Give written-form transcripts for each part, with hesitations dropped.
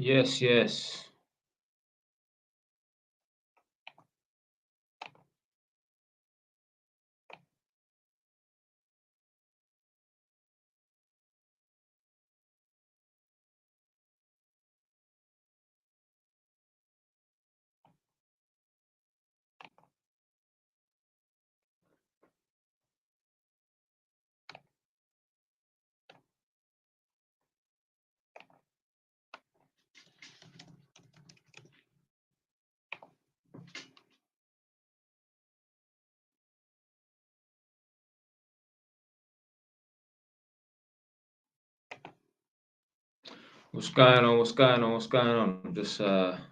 Yes, yes. What's going on? What's going on? What's going on? I'm just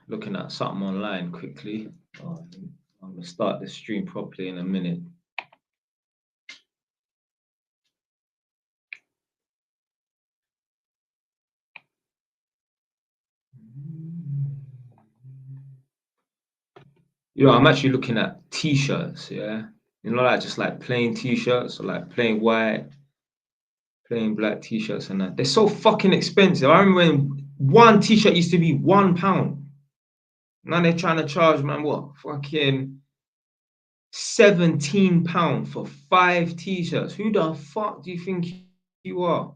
looking at something online quickly. I'm gonna start the stream properly in a minute. I'm actually looking at t-shirts, yeah. Like just like plain t-shirts or like plain white, plain black t-shirts and that. They're so fucking expensive. I remember when one t-shirt used to be £1. Now they're trying to charge, man, what? Fucking £17 for 5 t-shirts. Who the fuck do you think you are?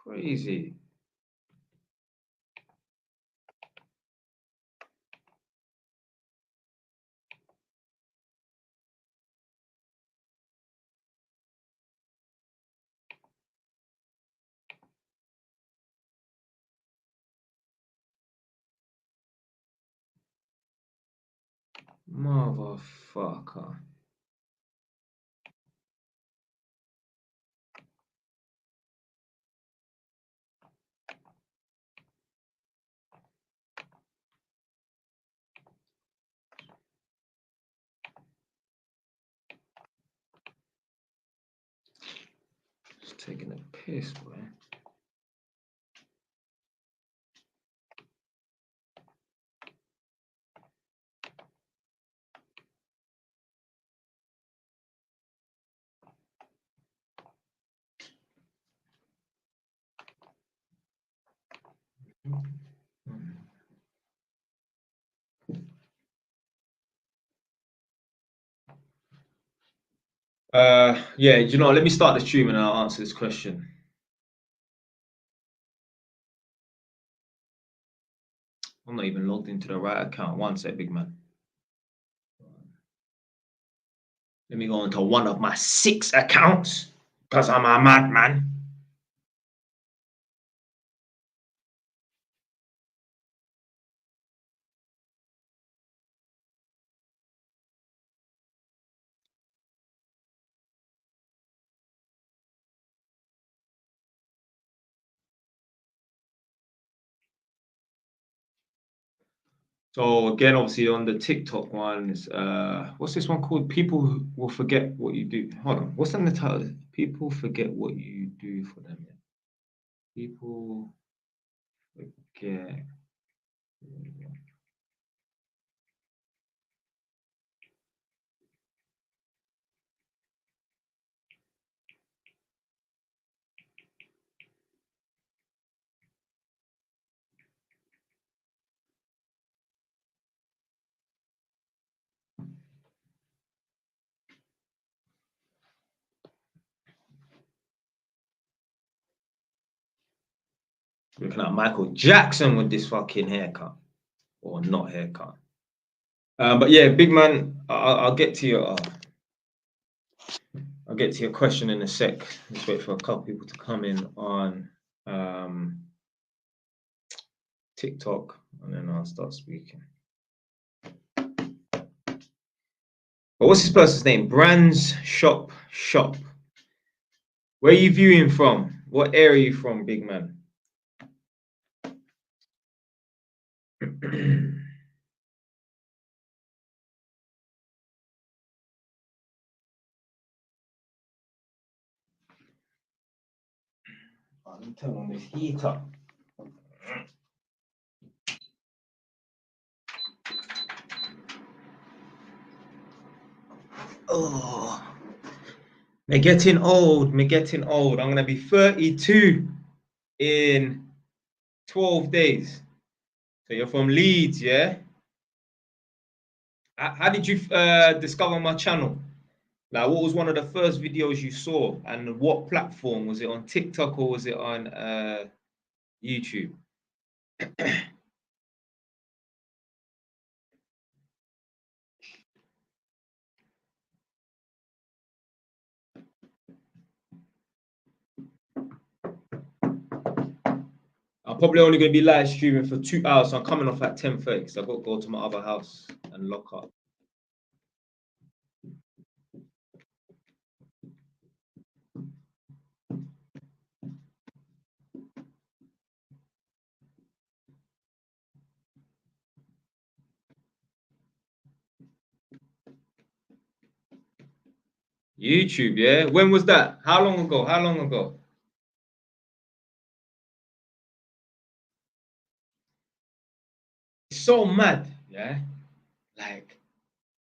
Crazy. Motherfucker. Just taking a piss, boy. Yeah, let me start the stream and I'll answer this question. I'm not even logged into the right account. One sec, big man. Let me go into one of my 6 accounts because I'm a madman. So again, obviously on the TikTok ones, what's this one called? People will forget what you do. Hold on, what's in the title? People forget what you do for them. People forget. Looking at Michael Jackson with this fucking haircut, or not haircut. But yeah, big man, I'll get to your question in a sec. Let's wait for a couple people to come in on TikTok, and then I'll start speaking. But what's this person's name? Brands Shop. Where are you viewing from? What area are you from, big man? Let me turn on this heater. Oh, Me getting old. Me getting old. I'm gonna be 32 in 12 days. So you're from Leeds, yeah? How did you discover my channel? Like, what was one of the first videos you saw, and what platform was it on? TikTok or was it on YouTube? I'm probably only going to be live streaming for 2 hours. So I'm coming off at 10:30 because I've got to go to my other house and lock up. YouTube, yeah? When was that? How long ago? How long ago? It's so mad, yeah? Like,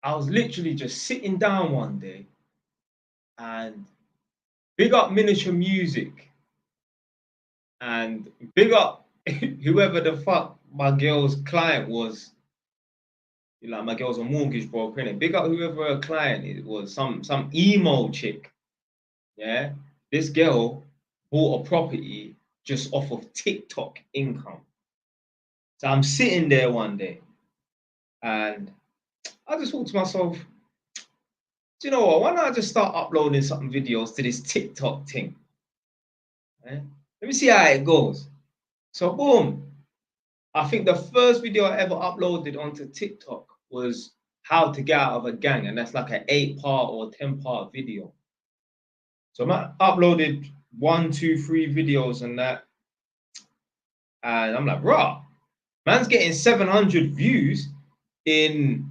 I was literally just sitting down one day and big up miniature music and big up whoever the fuck my girl's client was. Like, my girl's a mortgage broker, innit? Big up whoever her client it was, some emo chick. Yeah. This girl bought a property just off of TikTok income. So I'm sitting there one day and I just thought to myself, do you know what? Why not I just start uploading some videos to this TikTok thing? Eh? Let me see how it goes. So boom. I think the first video I ever uploaded onto TikTok was how to get out of a gang, and that's like an 8-part or 10-part video. So I uploaded 1, 2, 3 videos and that, and I'm like, rah, man's getting 700 views in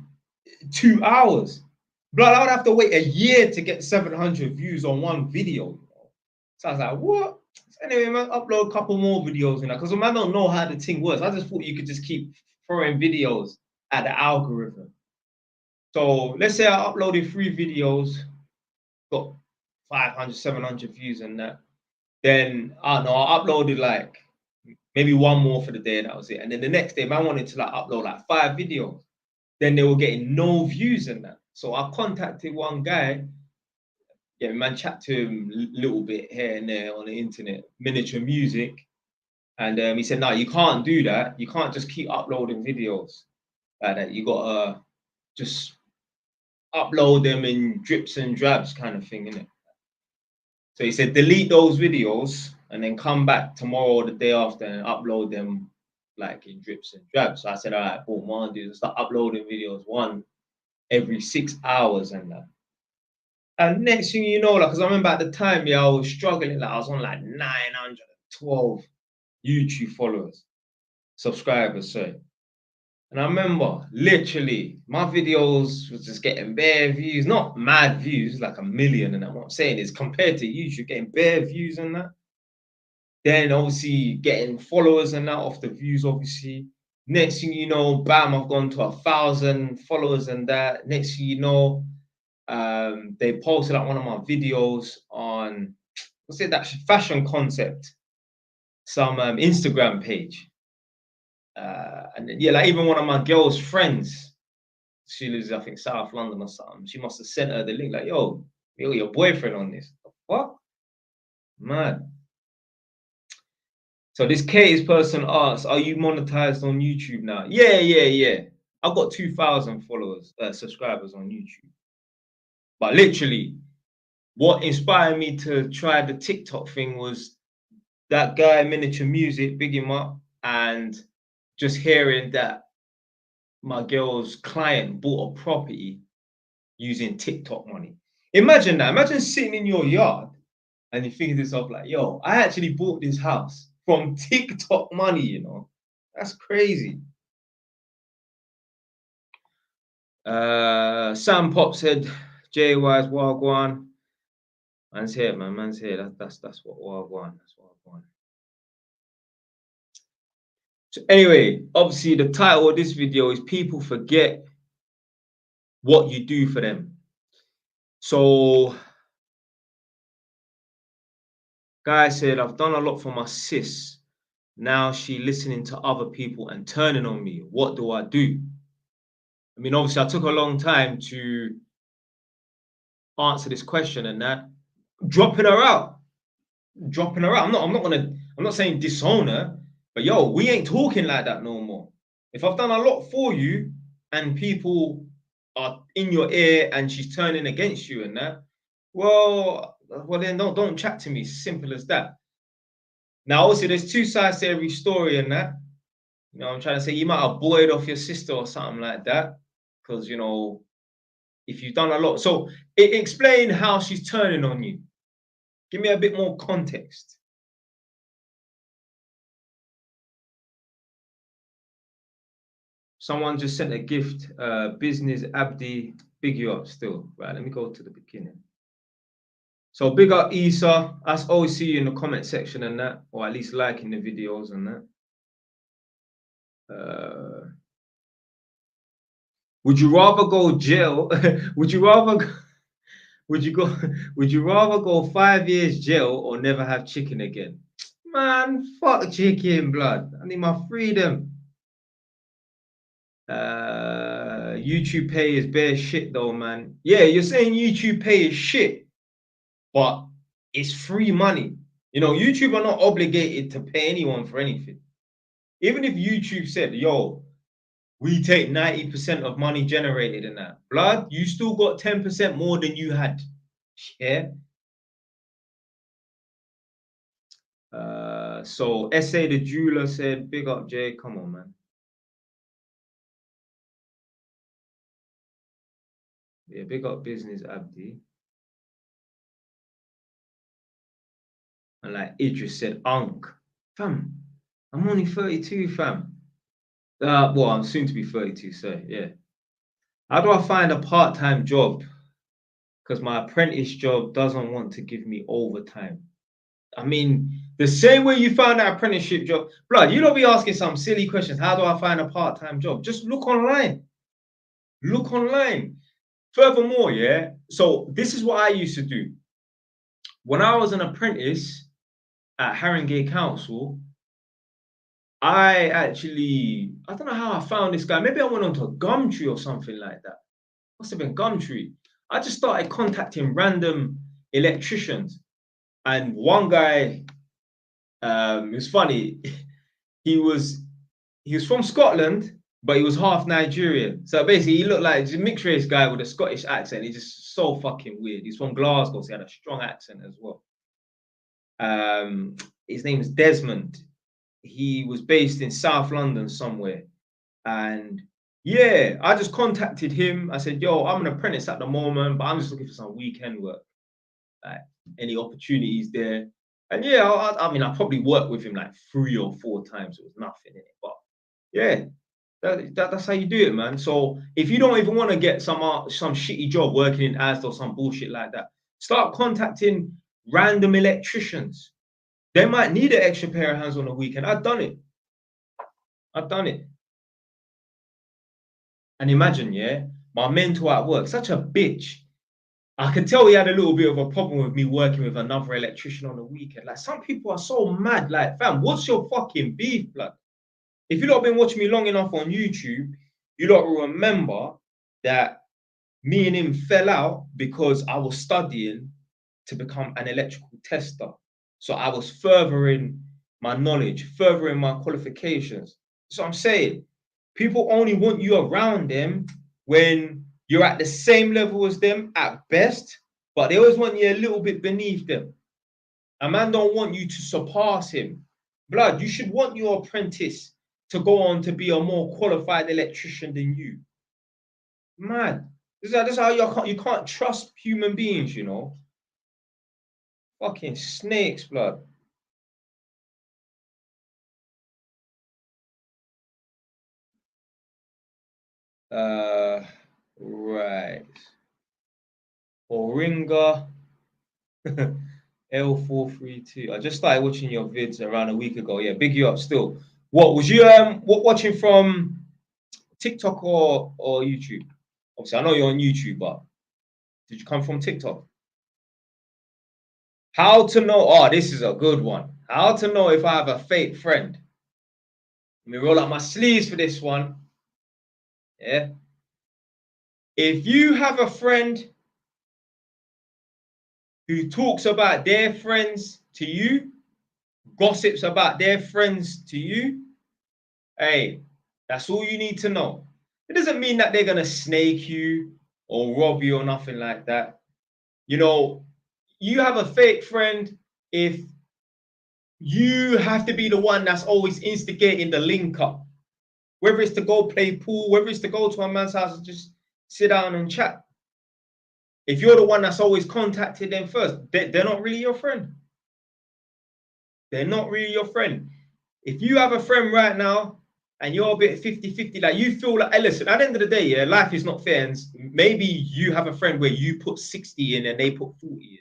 2 hours. Blood, I would have to wait a year to get 700 views on one video. So I was like, what? So anyway, man, upload a couple more videos and that, because I don't know how the thing works. I just thought you could just keep throwing videos at the algorithm. So let's say I uploaded 3 videos, got 500, 700 views and that. Then I don't know, I uploaded like maybe one more for the day, and that was it. And then the next day, man wanted to like upload like 5 videos. Then they were getting no views and that. So I contacted one guy. Yeah, man, chat to him a little bit here and there on the internet, miniature music. And he said, no, you can't do that. You can't just keep uploading videos like that. You gotta just upload them in drips and drabs kind of thing, innit? So he said, delete those videos and then come back tomorrow or the day after and upload them like in drips and drabs. So I said, all right, boom, what I'll do is start uploading videos one every 6 hours and that. And next thing you know, like, because I remember at the time, yeah, I was struggling. Like, I was on like 912 YouTube followers, subscribers, sorry. And I remember literally my videos was just getting bare views, not mad views, like a million. And what I'm saying is compared to YouTube, getting bare views and that. Then obviously getting followers and that off the views, obviously. Next thing you know, bam, I've gone to 1,000 followers and that. Next thing you know, they posted like one of my videos on what's it, that fashion concept, some Instagram page. And then, yeah, like even one of my girl's friends, she lives, I think, South London or something. She must have sent her the link, like, yo, your boyfriend on this. What? Mad. So this Kate's person asks, are you monetized on YouTube now? Yeah, yeah, yeah. I've got 2,000 followers, subscribers on YouTube. But literally, what inspired me to try the TikTok thing was that guy, Miniature Music, big him up, and just hearing that my girl's client bought a property using TikTok money. Imagine that. Imagine sitting in your yard and you think to yourself like, yo, I actually bought this house from TikTok money, you know? That's crazy. Sam Pop said, JY's Wagwan. Man's here, man. Man's here. That's what Wagwan. That's Wagwan. So anyway, obviously the title of this video is People Forget What You Do For Them. So Guy said, I've done a lot for my sis. Now she listening to other people and turning on me. What do I do? I mean, obviously, I took a long time to answer this question and that. Dropping her out. Dropping her out. I'm not saying disown her, but yo, we ain't talking like that no more. If I've done a lot for you and people are in your ear and she's turning against you and that, well then don't chat to me. Simple as that. Now, obviously, there's two sides to every story and that. You know, I'm trying to say you might have boyed off your sister or something like that. Because, you know, if you've done a lot. So explain how she's turning on you. Give me a bit more context. Someone just sent a gift. Business Abdi, big you up still. Right, let me go to the beginning. So big up Isa. I always see you in the comment section and that, or at least liking the videos and that. Would you rather go jail? Would you rather would you rather go 5 years jail or never have chicken again? Man, fuck chicken blood. I need my freedom. YouTube pay is bare shit though, man. Yeah, you're saying YouTube pay is shit, but it's free money. You know, YouTube are not obligated to pay anyone for anything. Even if YouTube said, yo, we take 90% of money generated in that. Blood, you still got 10% more than you had. Yeah. So SA the jeweler said, big up Jay, come on, man. Yeah, big up business Abdi. And like Idris said, Unk. Fam, I'm only 32, fam. Well, I'm soon to be 32, so yeah. How do I find a part-time job? Because my apprentice job doesn't want to give me overtime. I mean, the same way you found that apprenticeship job, blood, you don't be asking some silly questions. How do I find a part-time job? Just look online. Look online. Furthermore, yeah, so this is what I used to do. When I was an apprentice at Haringey Council, I don't know how I found this guy. Maybe I went onto a Gumtree or something like that. Must have been Gumtree. I just started contacting random electricians. And one guy, it's funny, he was from Scotland, but he was half Nigerian. So basically, he looked like a mixed race guy with a Scottish accent. He's just so fucking weird. He's from Glasgow, so he had a strong accent as well. His name is Desmond. He was based in South London somewhere. And yeah, I just contacted him. I said, yo, I'm an apprentice at the moment, but I'm just looking for some weekend work. Like any opportunities there. And yeah, I mean, I probably worked with him like 3 or 4 times. It was nothing in it. But yeah, that's how you do it, man. So if you don't even want to get some shitty job working in Asda or some bullshit like that, start contacting random electricians. They might need an extra pair of hands on the weekend. I've done it. And imagine, yeah, my mentor at work, such a bitch. I could tell he had a little bit of a problem with me working with another electrician on the weekend. Like, some people are so mad. Like, fam, what's your fucking beef, blood? If you lot have been watching me long enough on YouTube, you lot will remember that me and him fell out because I was studying to become an electrical tester. So I was furthering my knowledge, furthering my qualifications. So I'm saying, people only want you around them when you're at the same level as them at best, but they always want you a little bit beneath them. A man don't want you to surpass him. Blood, you should want your apprentice to go on to be a more qualified electrician than you. Mad. This is how you can't trust human beings, you know. Fucking snakes, blood. Right. Oringa L432. I just started watching your vids around a week ago. Yeah, big you up still. What was you watching from TikTok or YouTube? Obviously, I know you're on YouTube, but did you come from TikTok? How to know, oh, this is a good one. How to know if I have a fake friend. Let me roll up my sleeves for this one. Yeah. If you have a friend who talks about their friends to you, gossips about their friends to you, hey, that's all you need to know. It doesn't mean that they're going to snake you or rob you or nothing like that. You know, you have a fake friend if you have to be the one that's always instigating the link up, whether it's to go play pool, whether it's to go to a man's house and just sit down and chat. If you're the one that's always contacted them first, they're not really your friend. They're not really your friend. If you have a friend right now and you're a bit 50-50, like you feel like, hey, listen, at the end of the day, yeah, life is not fair. And maybe you have a friend where you put 60 in and they put 40 in.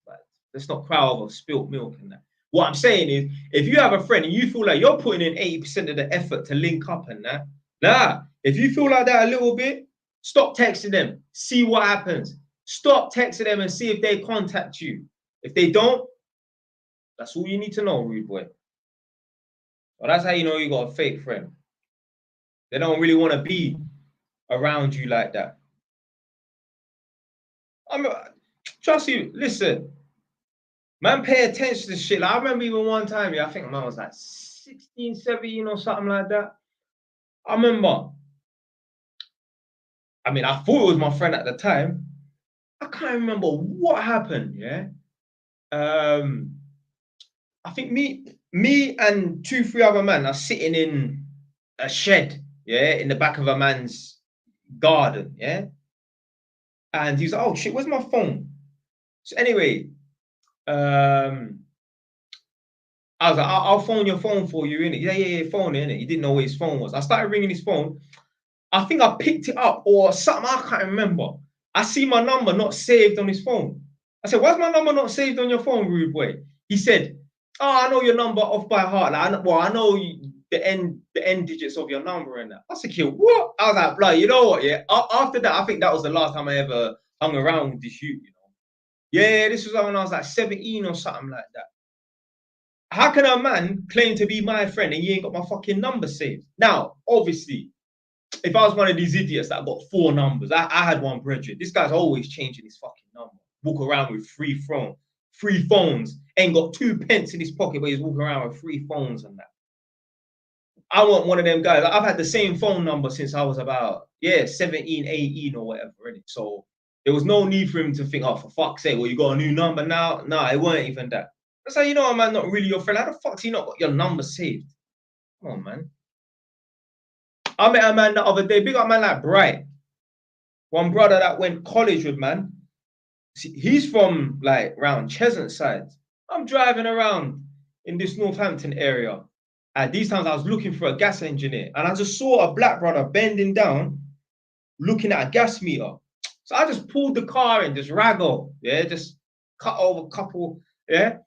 But let's not cry over spilt milk and that. What I'm saying is, if you have a friend and you feel like you're putting in 80% of the effort to link up and that, nah, if you feel like that a little bit, stop texting them, see what happens. Stop texting them and see if they contact you. If they don't, that's all you need to know, rude boy. Well, that's how you know you got a fake friend. They don't really want to be around you like that. Trust you, listen, man, pay attention to shit. Like, I remember even one time, yeah, I think man was like 16, 17 or something like that. I remember, I mean, I thought it was my friend at the time. I can't remember what happened, yeah. I think me and 2, 3 other men are sitting in a shed, yeah, in the back of a man's garden, yeah. And he's like, oh shit, where's my phone? So anyway, I was like, I'll phone your phone for you, innit? Yeah, phone it, innit? He didn't know where his phone was. I started ringing his phone. I think I picked it up or something, I can't remember. I see my number not saved on his phone. I said, why's my number not saved on your phone, rude boy? He said, oh, I know your number off by heart. Like, I know the end digits of your number and that. I said, kid, what? I was like, blood, you know what, yeah? After that, I think that was the last time I ever hung around with this youth, you know? Yeah, this was when I was like 17 or something like that. How can a man claim to be my friend and you ain't got my fucking number saved? Now, obviously, if I was one of these idiots that got 4 numbers, I had one brethren. This guy's always changing his fucking number. Walk around with 3 phones, ain't got 2 pence in his pocket, but he's walking around with 3 phones and that. I want one of them guys. I've had the same phone number since I was about, 17, 18 or whatever, really. So there was no need for him to think, oh, for fuck's sake, well, you got a new number now? No, it weren't even that. That's how you know a man not really your friend. How the fuck's he not got your number saved? Come on, man. I met a man the other day, big up man like Bright. One brother that went college with, man. He's from like round Cheshunt side. I'm driving around in this Northampton area. At these times, I was looking for a gas engineer, and I just saw a black brother bending down, looking at a gas meter. So I just pulled the car and just raggle, yeah, just cut over a couple, yeah.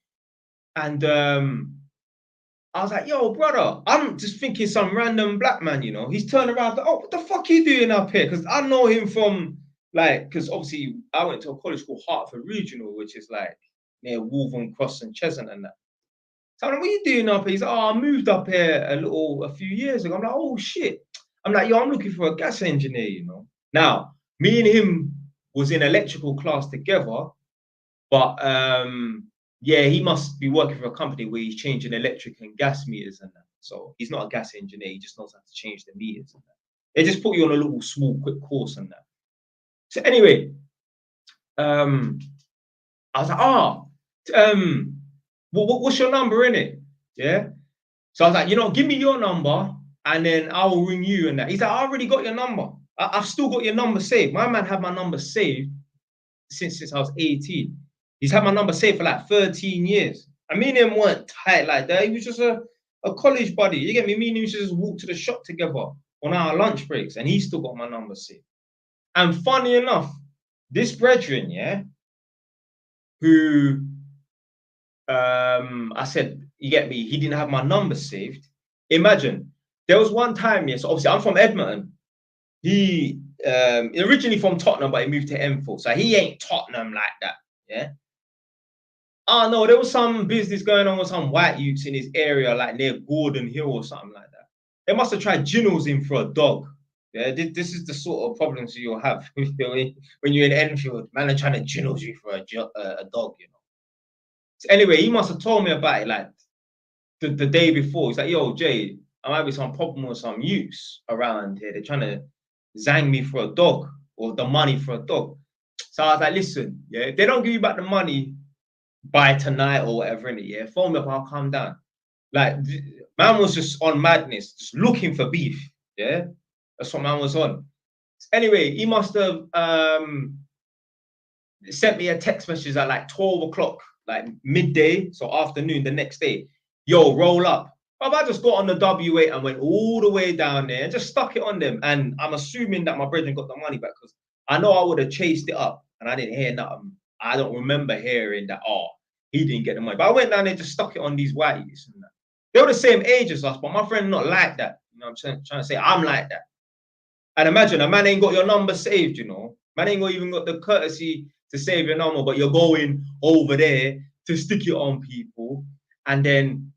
And I was like, yo, brother, I'm just thinking some random black man, you know. He's turned around, like, oh, what the fuck are you doing up here? Because I know him from, like, because obviously I went to a college called Hertford Regional, which is like near Wolverhampton Cross and Cheshunt and that. So I'm like, what are you doing up here? He's like, oh, I moved up here a few years ago. I'm like, oh, shit. I'm like, yo, I'm looking for a gas engineer, you know. Now, me and him was in electrical class together, but yeah, he must be working for a company where he's changing electric and gas meters and that. So he's not a gas engineer. He just knows how to change the meters and that. They just put you on a little small, quick course and that. So anyway, I was like, what's your number in it? Yeah. So I was like, you know, give me your number and then I will ring you and that. He's like, I already got your number. I've still got your number saved. My man had my number saved since I was 18. He's had my number saved for like 13 years. I mean, him weren't tight like that. He was just a college buddy. You get me? Me and him used to just walk to the shop together on our lunch breaks, and he still got my number saved. And funny enough, this brethren, yeah, who I said, you get me, he didn't have my number saved. Imagine, there was one time, yeah, so obviously I'm from Edmonton. He originally from Tottenham, but he moved to Enfield. So he ain't Tottenham like that, yeah? oh no, there was some business going on with some white youths in his area, like near Gordon Hill or something like that. They must have tried ginnels him for a dog. Yeah, this is the sort of problems you'll have when you're in Enfield. Man are trying to ginnels you for a dog, you know. So anyway, he must have told me about it like the day before. He's like, yo, Jay, I might be some problem with some youths around here. They're trying to zang me for a dog or the money for a dog. So I was like, listen, yeah, if they don't give you back the money by tonight or whatever, in it, yeah, phone me up, I'll calm down. Like, man was just on madness, just looking for beef. Yeah, that's what man was on. Anyway, he must have sent me a text message at like 12 o'clock, like midday, so afternoon the next day. Yo, roll up. But I just got on the W8 and went all the way down there and just stuck it on them. And I'm assuming that my brethren got the money back because I know I would have chased it up and I didn't hear nothing. I don't remember hearing that, oh, he didn't get the money. But I went down there and just stuck it on these whiteys. They were the same age as us, but my friend not like that. You know what I'm trying to say? I'm like that. And imagine a man ain't got your number saved, you know. Man ain't even got the courtesy to save your number, but you're going over there to stick it on people. And then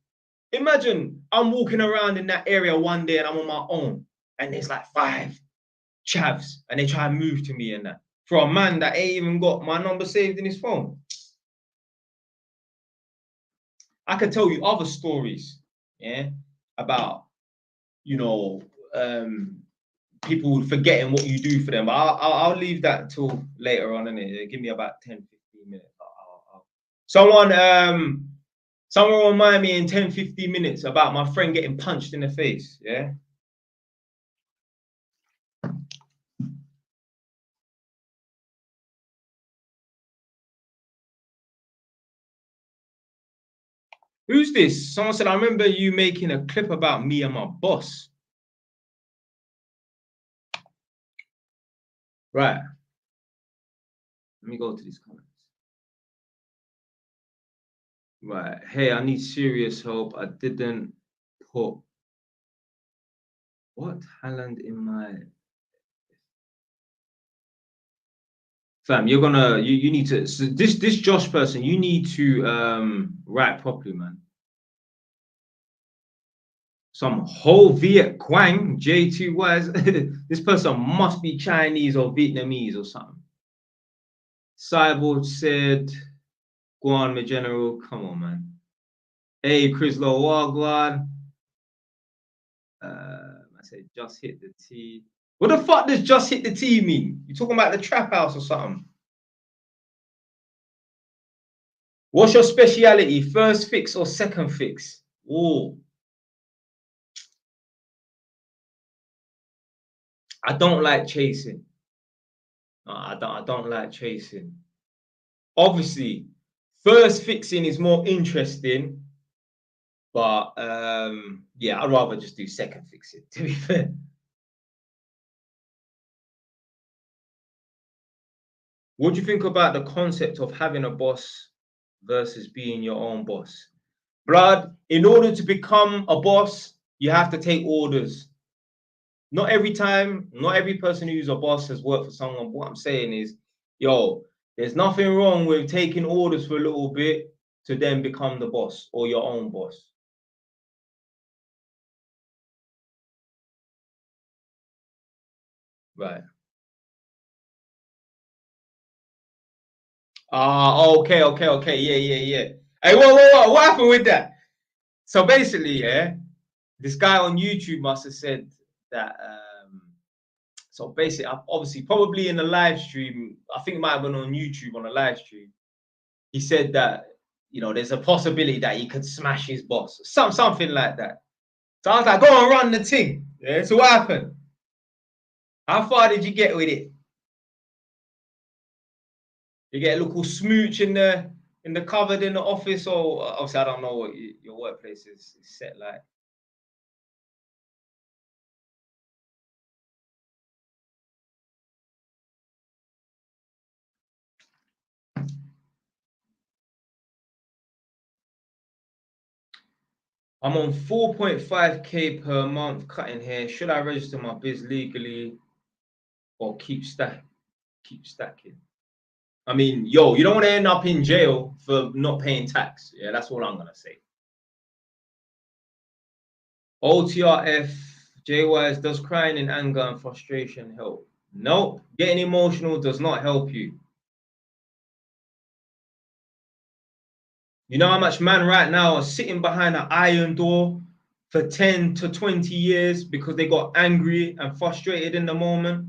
imagine I'm walking around in that area one day and I'm on my own and there's like 5 chavs and they try and move to me and that. For a man that ain't even got my number saved in his phone. I could tell you other stories, yeah, about, you know, people forgetting what you do for them. I'll leave that till later on, innit? Give me about 10, 15 minutes. Someone remind me in 10, 15 minutes about my friend getting punched in the face, yeah? Who's this? Someone said, I remember you making a clip about me and my boss. Right. Let me go to these comments. Right. Hey, I need serious help. I didn't put what talent in my fam. You're gonna you need to, so this Josh person, you need to write properly, man. Some whole Viet Quang J2 this person must be Chinese or Vietnamese or something. Cyborg said, go on, my general. Come on, man. Hey, Chris Low Wagwan. I said, just hit the T. What the fuck does just hit the T mean? You talking about the trap house or something? What's your speciality? First fix or second fix? Oh, I don't like chasing. I don't like chasing. Obviously, first fixing is more interesting, but yeah, I'd rather just do second fixing, to be fair. What do you think about the concept of having a boss versus being your own boss? Blood, in order to become a boss, you have to take orders. Not every time, not every person who's a boss has worked for someone. What I'm saying is, yo, there's nothing wrong with taking orders for a little bit to then become the boss or your own boss. Right. Okay. Yeah. Hey, what happened with that? So basically, yeah, this guy on YouTube must have said that. So basically, obviously, probably in the live stream, I think it might have been on YouTube on a live stream. He said that, you know, there's a possibility that he could smash his boss, something like that. So I was like, go on, run the thing. Yeah. So what happened? How far did you get with it? You get a little smooch in the cupboard in the office, or obviously I don't know what your workplace is set like. I'm on 4.5k per month cutting hair. Should I register my biz legally or keep stacking? I mean, yo, you don't want to end up in jail for not paying tax. Yeah, that's all I'm gonna say. OTRF, JYs, does crying in anger and frustration help? No, getting emotional does not help you. You know how much man right now are sitting behind an iron door for 10 to 20 years because they got angry and frustrated in the moment?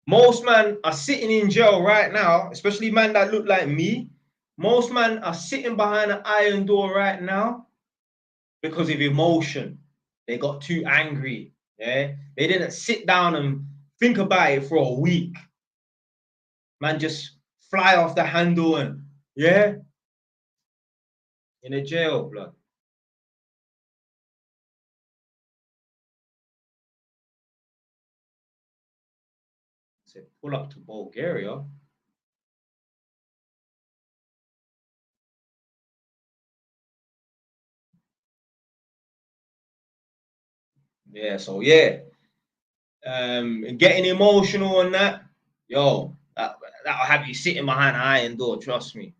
Most men are sitting in jail right now, especially men that look like me. Most men are sitting behind an iron door right now because of emotion. They got too angry. Yeah, they didn't sit down and think about it for a week. Man, just fly off the handle and yeah, in a jail, blood. Said pull up to Bulgaria. Yeah, so yeah, getting emotional and that, yo, that'll have you sitting behind an iron door. Trust me.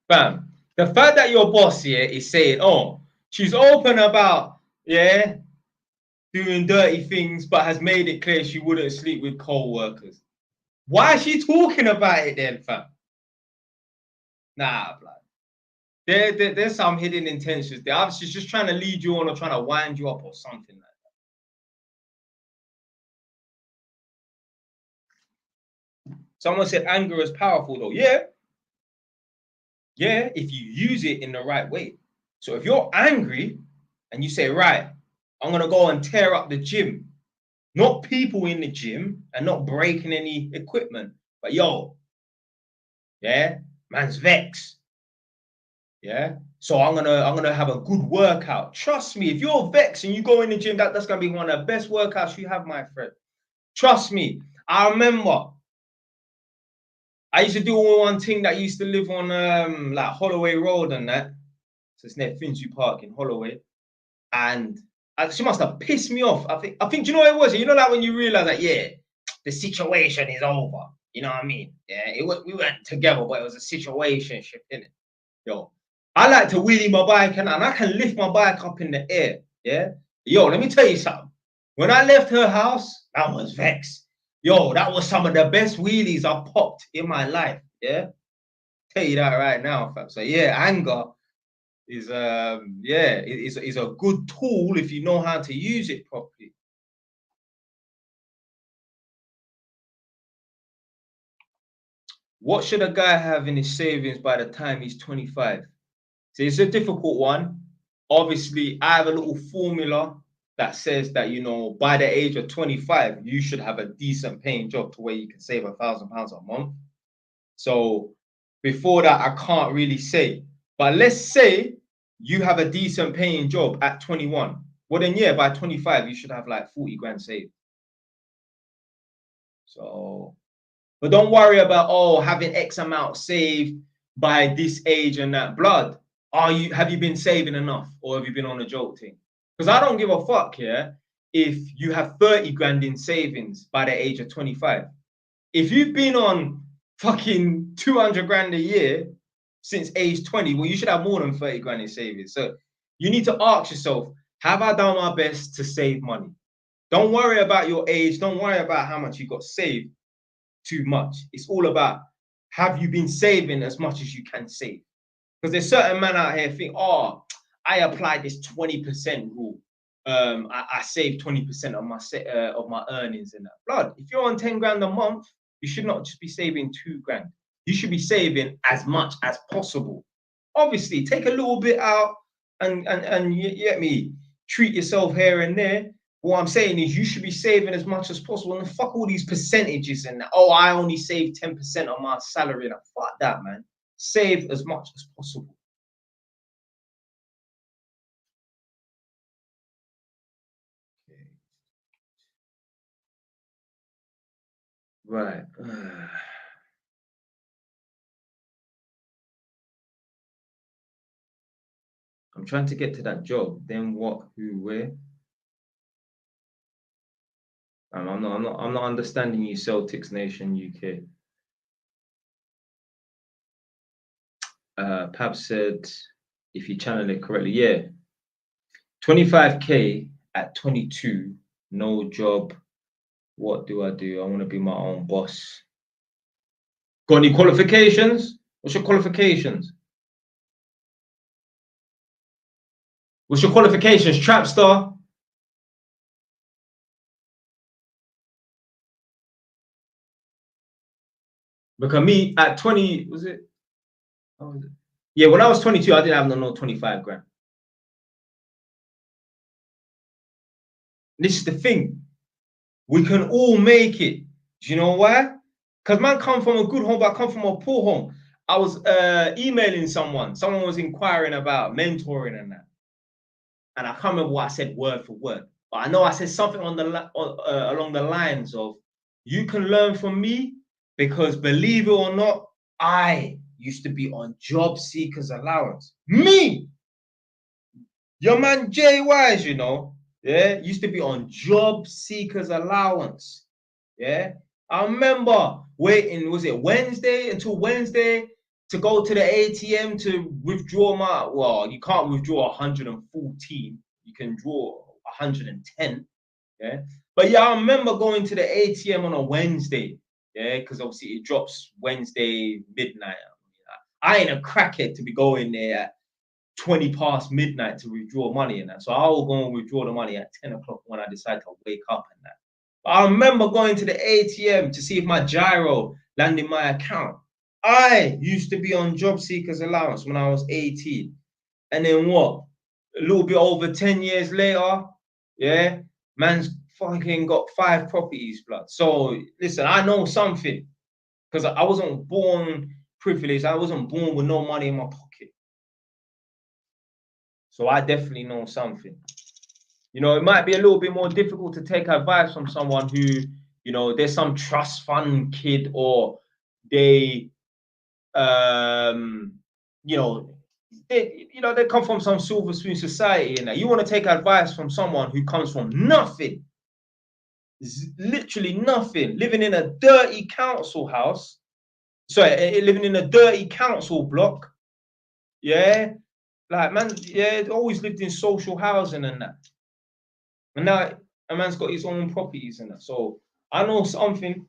Fam, the fact that your boss here is saying, oh, she's open about, yeah, doing dirty things, but has made it clear she wouldn't sleep with co-workers. Why is she talking about it then, fam? Nah, blood. There's some hidden intentions there. Obviously, she's just trying to lead you on or trying to wind you up or something like that. Someone said anger is powerful, though. Yeah, yeah, if you use it in the right way. So if you're angry and you say, right, I'm gonna go and tear up the gym, not people in the gym and not breaking any equipment, but yo, yeah, man's vexed. Yeah. So I'm gonna have a good workout. Trust me, if you're vexed and you go in the gym, that's gonna be one of the best workouts you have, my friend. Trust me. I remember I used to do one thing that used to live on like Holloway Road and that. So it's near Finsbury Park in Holloway. And she must have pissed me off. I think you know what it was? You know, like when you realize that, yeah, the situation is over. You know what I mean? Yeah, we weren't together, but it was a situation ship, innit? Yo, I like to wheelie my bike and I can lift my bike up in the air. Yeah. Yo, let me tell you something. When I left her house, I was vexed. Yo, that was some of the best wheelies I popped in my life. Yeah. Tell you that right now, fam. So yeah, anger is yeah, is a good tool if you know how to use it properly. What should a guy have in his savings by the time he's 25? So it's a difficult one. Obviously, I have a little formula that says that, you know, by the age of 25, you should have a decent paying job to where you can save £1,000 a month. So before that, I can't really say. But let's say you have a decent paying job at 21. Well, then, yeah, by 25, you should have like 40 grand saved. So, but don't worry about, oh, having X amount saved by this age and that. Blood, have you been saving enough or have you been on a joke thing? Because I don't give a fuck, yeah, if you have 30 grand in savings by the age of 25. If you've been on fucking 200 grand a year since age 20, well, you should have more than 30 grand in savings. So you need to ask yourself, have I done my best to save money? Don't worry about your age. Don't worry about how much you got saved too much. It's all about, have you been saving as much as you can save? Because there's certain men out here think, oh, I applied this 20% rule. I saved 20% of my earnings in that. Blood, if you're on 10 grand a month, you should not just be saving 2 grand. You should be saving as much as possible. Obviously, take a little bit out and you get me, treat yourself here and there. What I'm saying is you should be saving as much as possible. And fuck all these percentages and that. Oh, I only save 10% of my salary. And fuck that, man. Save as much as possible. Okay. Right. I'm trying to get to that job. Then what? Who? Where? I'm not understanding you, Celtics Nation UK. Pab said, if you channel it correctly, yeah, 25k at 22, no job. What do? I want to be my own boss. Got any qualifications? What's your qualifications? What's your qualifications, Trapstar? Because me at 20, was it? Yeah, when I was 22, I didn't have no 25 grand. This is the thing. We can all make it. Do you know why? Because man come from a good home, but I come from a poor home. I was emailing someone. Someone was inquiring about mentoring and that. And I can't remember what I said word for word. But I know I said something on the along the lines of, you can learn from me because, believe it or not, I used to be on job seekers allowance. Me, your man Jay Wise, you know, yeah, used to be on job seekers allowance. Yeah, I remember waiting, was it Wednesday until Wednesday to go to the ATM to withdraw my, well, you can't withdraw 114, you can draw 110. Yeah, but yeah, I remember going to the ATM on a Wednesday. Yeah, because obviously it drops Wednesday midnight. I ain't a crackhead to be going there at 20 past midnight to withdraw money and that. So I will go and withdraw the money at 10 o'clock when I decide to wake up and that. But I remember going to the ATM to see if my gyro landed in my account. I used to be on job seekers allowance when I was 18. And then what? A little bit over 10 years later, yeah, man's fucking got 5 properties, blood. So listen, I know something because I wasn't born privileged. I wasn't born with no money in my pocket. So I definitely know something. You know, it might be a little bit more difficult to take advice from someone who, you know, there's some trust fund kid, or they, you know, they come from some silver spoon society, and that you want to take advice from someone who comes from nothing, literally nothing, living in a dirty council house. Sorry, living in a dirty council block. Yeah, like man, yeah, always lived in social housing and that. And now a man's got his own properties and that. So I know something.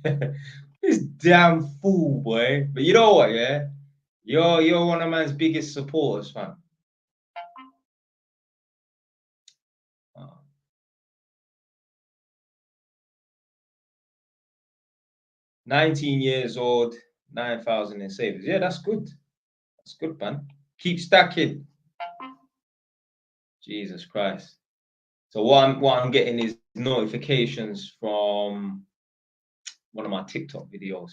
This damn fool, boy. But you know what, yeah? You're one of man's biggest supporters, fam. 19 years old, 9,000 in savings. Yeah, that's good. That's good, man. Keep stacking. Jesus Christ. So what I'm getting is notifications from one of my TikTok videos.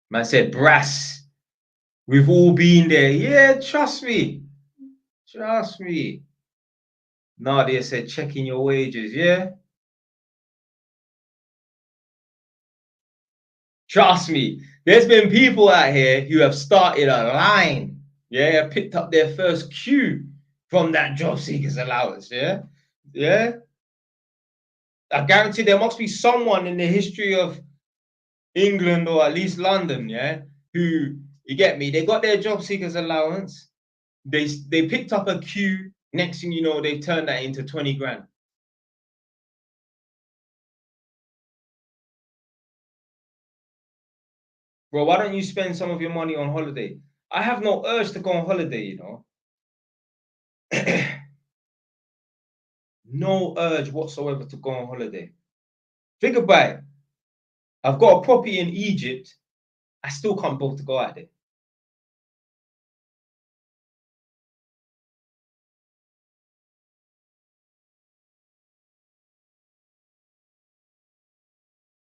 Man said, Brass, we've all been there. Yeah, trust me. Trust me. Nadia said, checking your wages. Yeah. Trust me. There's been people out here who have started a line. Yeah. Picked up their first cue from that job seekers allowance. Yeah. Yeah. I guarantee there must be someone in the history of England, or at least London, yeah, who, you get me, they got their job seekers allowance, they picked up a queue, next thing you know, they turned that into 20 grand. Bro, why don't you spend some of your money on holiday? I have no urge to go on holiday, you know. No urge whatsoever to go on holiday. Think about it. I've got a property in Egypt. I still can't bother to go out there.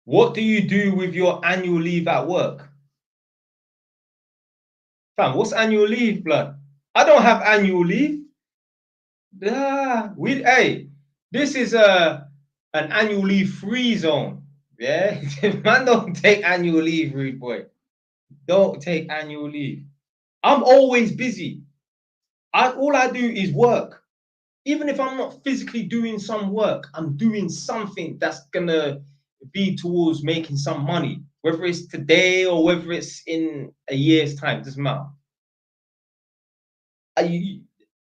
What do you do with your annual leave at work? Fam, what's annual leave, blood? I don't have annual leave. Hey, this is an annual leave free zone. Yeah, man, don't take annual leave, rude boy. Don't take annual leave. I'm always busy. All I do is work. Even if I'm not physically doing some work, I'm doing something that's gonna be towards making some money. Whether it's today or whether it's in a year's time, doesn't matter.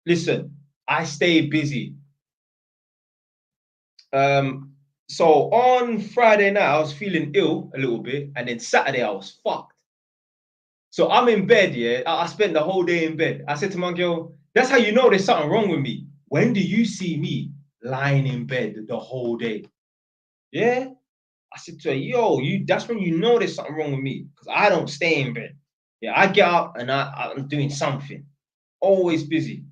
Listen, I stay busy. So on Friday night, I was feeling ill a little bit, and then Saturday I was fucked. So I'm in bed, yeah. I spent the whole day in bed. I said to my girl, that's how you know there's something wrong with me. When do you see me lying in bed the whole day? Yeah. I said to her, yo, that's when you know there's something wrong with me. Because I don't stay in bed. Yeah, I get up and I'm doing something. Always busy.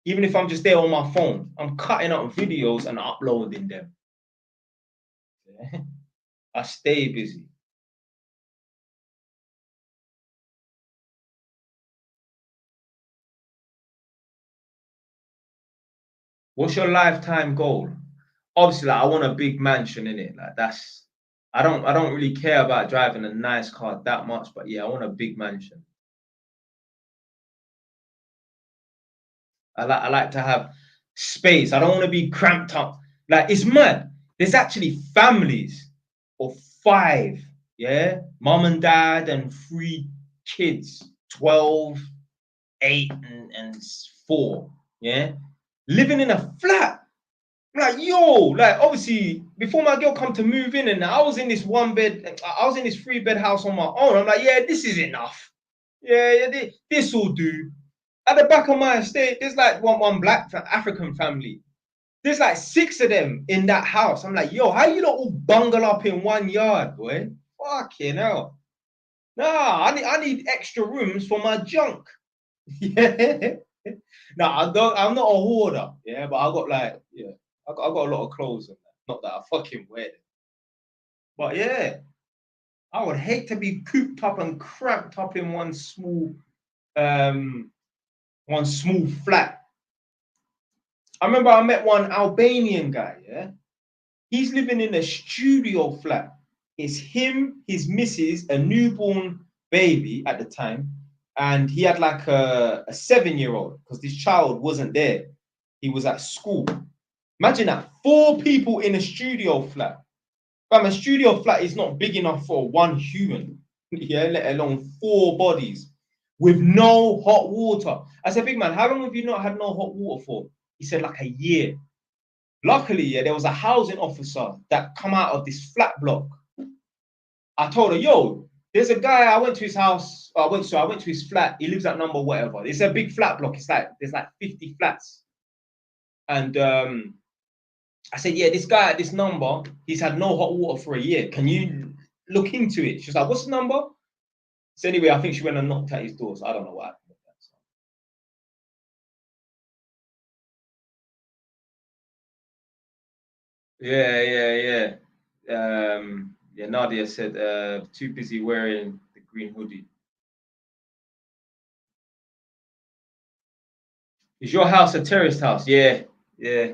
Even if I'm just there on my phone, I'm cutting up videos and uploading them. Yeah. I stay busy. What's your lifetime goal? Obviously, like, I want a big mansion in it. Like that's I don't really care about driving a nice car that much, but yeah, I want a big mansion. I like to have space. I don't want to be cramped up. Like it's mad. There's actually families of 5, yeah, mom and dad and 3 kids, 12, 8, and 4, yeah, living in a flat. Like, yo, like obviously before my girl come to move in, and I was in this 1 bed, I was in this 3 bed house on my own. I'm like, yeah, this is enough. Yeah, yeah, this will do. At the back of my estate, there's like one black African family. There's like 6 of them in that house. I'm like, yo, how you not all bungle up in one yard, boy? Fucking hell. Nah, I need extra rooms for my junk. Yeah. No, I'm not a hoarder. Yeah, but I got like, yeah, I got a lot of clothes and that. Not that I fucking wear them. But yeah, I would hate to be cooped up and cramped up in um one small flat. I remember I met one Albanian guy, yeah. He's living in a studio flat. It's him, his missus, a newborn baby at the time, and he had like a 7-year-old because this child wasn't there. He was at school. Imagine that, 4 people in a studio flat. Fam, a studio flat is not big enough for one human, yeah, let alone 4 bodies with no hot water. I said, big man, how long have you not had no hot water for? He said, like a year. Luckily, yeah, there was a housing officer that come out of this flat block. I told her, yo, there's a guy. I went to his house. I went to his flat. He lives at number whatever. It's a big flat block. It's like there's like 50 flats. And I said, yeah, this guy at this number, he's had no hot water for a year. Can you look into it? She's like, what's the number? So anyway, I think she went and knocked at his door. So I don't know what happened with that. So. Yeah, yeah, yeah. Yeah, Nadia said, too busy wearing the green hoodie. Is your house a terraced house? Yeah, yeah.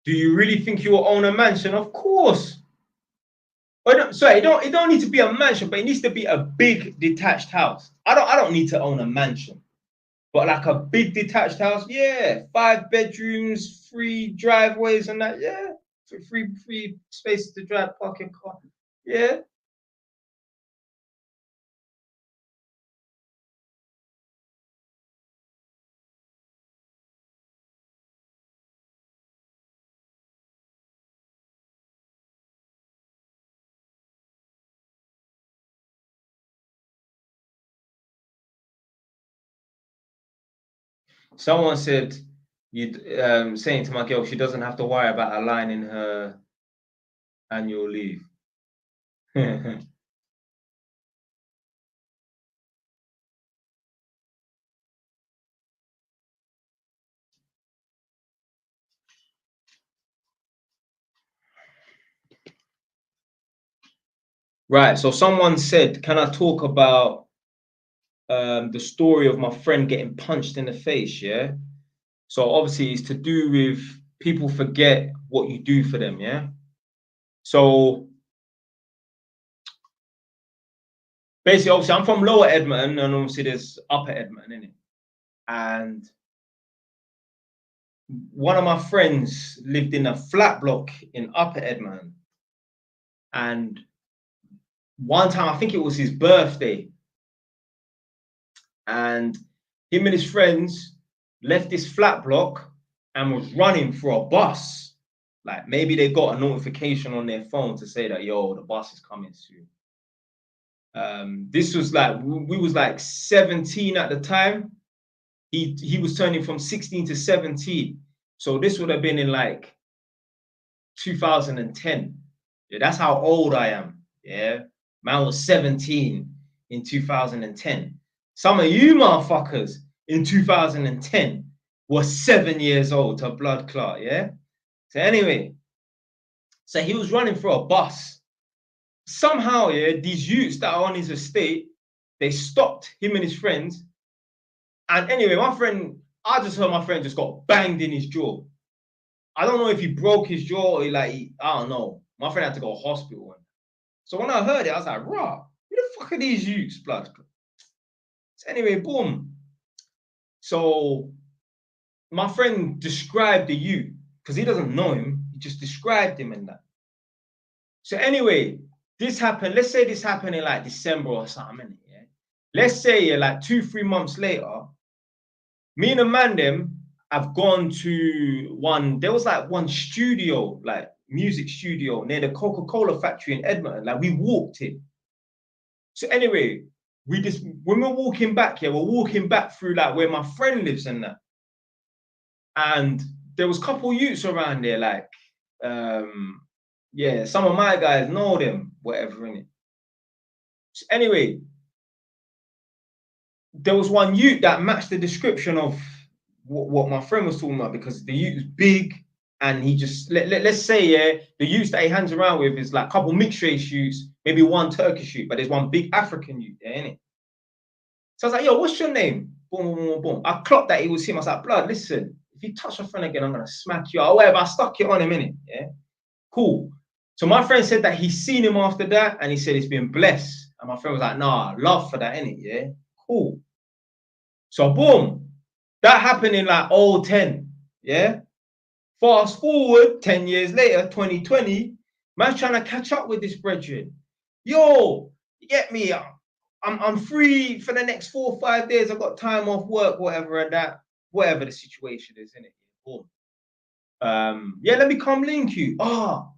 Do you really think you will own a mansion? Of course. Sorry, it don't need to be a mansion, but it needs to be a big detached house. I don't need to own a mansion. But like a big detached house, yeah. 5 bedrooms, 3 driveways and that, yeah. Free spaces to drive, parking car. Yeah. Someone said you saying to my girl she doesn't have to worry about aligning her annual leave. Right. So someone said, can I talk about the story of my friend getting punched in the face, yeah? So obviously it's to do with people forget what you do for them, yeah? So basically, obviously, I'm from Lower Edmonton, and obviously there's Upper Edmonton, innit? And one of my friends lived in a flat block in Upper Edmonton. And one time, I think it was his birthday, and him and his friends left this flat block and was running for a bus. Like maybe they got a notification on their phone to say that, yo, the bus is coming soon. This was like, we was like 17 at the time. He was turning from 16 to 17. So this would have been in like 2010. Yeah, that's how old I am. Yeah, man was 17 in 2010. Some of you motherfuckers in 2010 were 7 years old to blood clot. Yeah. So anyway, so he was running for a bus. Somehow, yeah, these youths that are on his estate, they stopped him and his friends. And anyway, I just heard my friend just got banged in his jaw. I don't know if he broke his jaw or I don't know. My friend had to go to hospital. So when I heard it, I was like, rah, who the fuck are these youths, blood? So anyway, boom. So my friend described the youth, because he doesn't know him, he just described him and that. So anyway, this happened, let's say this happened in like December or something, yeah? Let's say like 2-3 months later, me and a man them have gone to there was like one studio, like music studio near the Coca-Cola factory in Edmonton. Like we walked in. So anyway, when we're walking back, yeah, we're walking back through like where my friend lives and that. And there was a couple youths around there, like, yeah, some of my guys know them, whatever, innit? So anyway, there was one youth that matched the description of what my friend was talking about, because the youth was big, and he just let's say, yeah, the youths that he hangs around with is like a couple mixed race youths, maybe one Turkish youth, but there's one big African youth there, innit? So I was like, yo, what's your name? Boom, boom, boom, boom. I clocked that it was him. I was like, blood, listen, if you touch my friend again, I'm gonna smack you or whatever. I stuck it on him, innit? Yeah, cool. So my friend said that he's seen him after that, and he said he's been blessed. And my friend was like, nah, love for that, innit? Yeah, cool. So boom, that happened in like 2010, yeah? Fast forward 10 years later, 2020, man's trying to catch up with this brethren. Yo, you get me? I'm free for the next 4 or 5 days. I've got time off work, whatever, and that, whatever the situation is, innit? Boom. Yeah, let me come link you. Oh,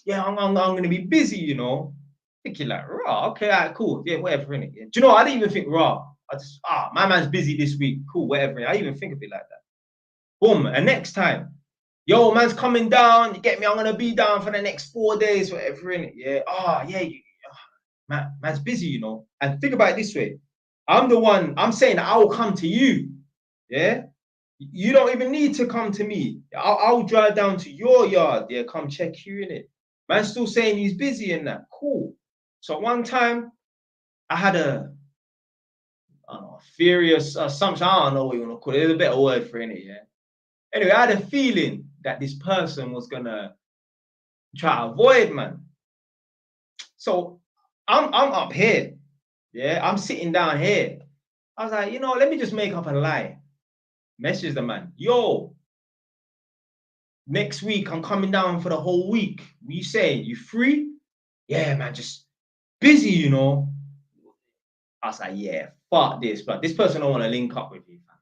yeah, I'm gonna be busy, you know. Thinking like, raw, okay, all right, cool. Yeah, whatever, innit? Yeah. Do you know, I didn't even think raw. I just, my man's busy this week. Cool, whatever. I didn't even think of it like that. Boom. And next time, yo, man's coming down. You get me? I'm gonna be down for the next 4 days, whatever, innit? Yeah. Yeah, man's busy, you know. And think about it this way. I'm saying that I will come to you. Yeah. You don't even need to come to me. I'll drive down to your yard. Yeah, come check you in it. Man's still saying he's busy and that. Cool. So one time I had a furious assumption. I don't know what you want to call it. There's a better word for it, yeah. Anyway, I had a feeling that this person was gonna try to avoid, man. So I'm up here, yeah. I'm sitting down here. I was like, let me just make up a lie. Message the man, yo. Next week I'm coming down for the whole week. What you saying? You free? Yeah, man, just busy, you know. I was like, yeah, fuck this, but this person don't want to link up with you, man.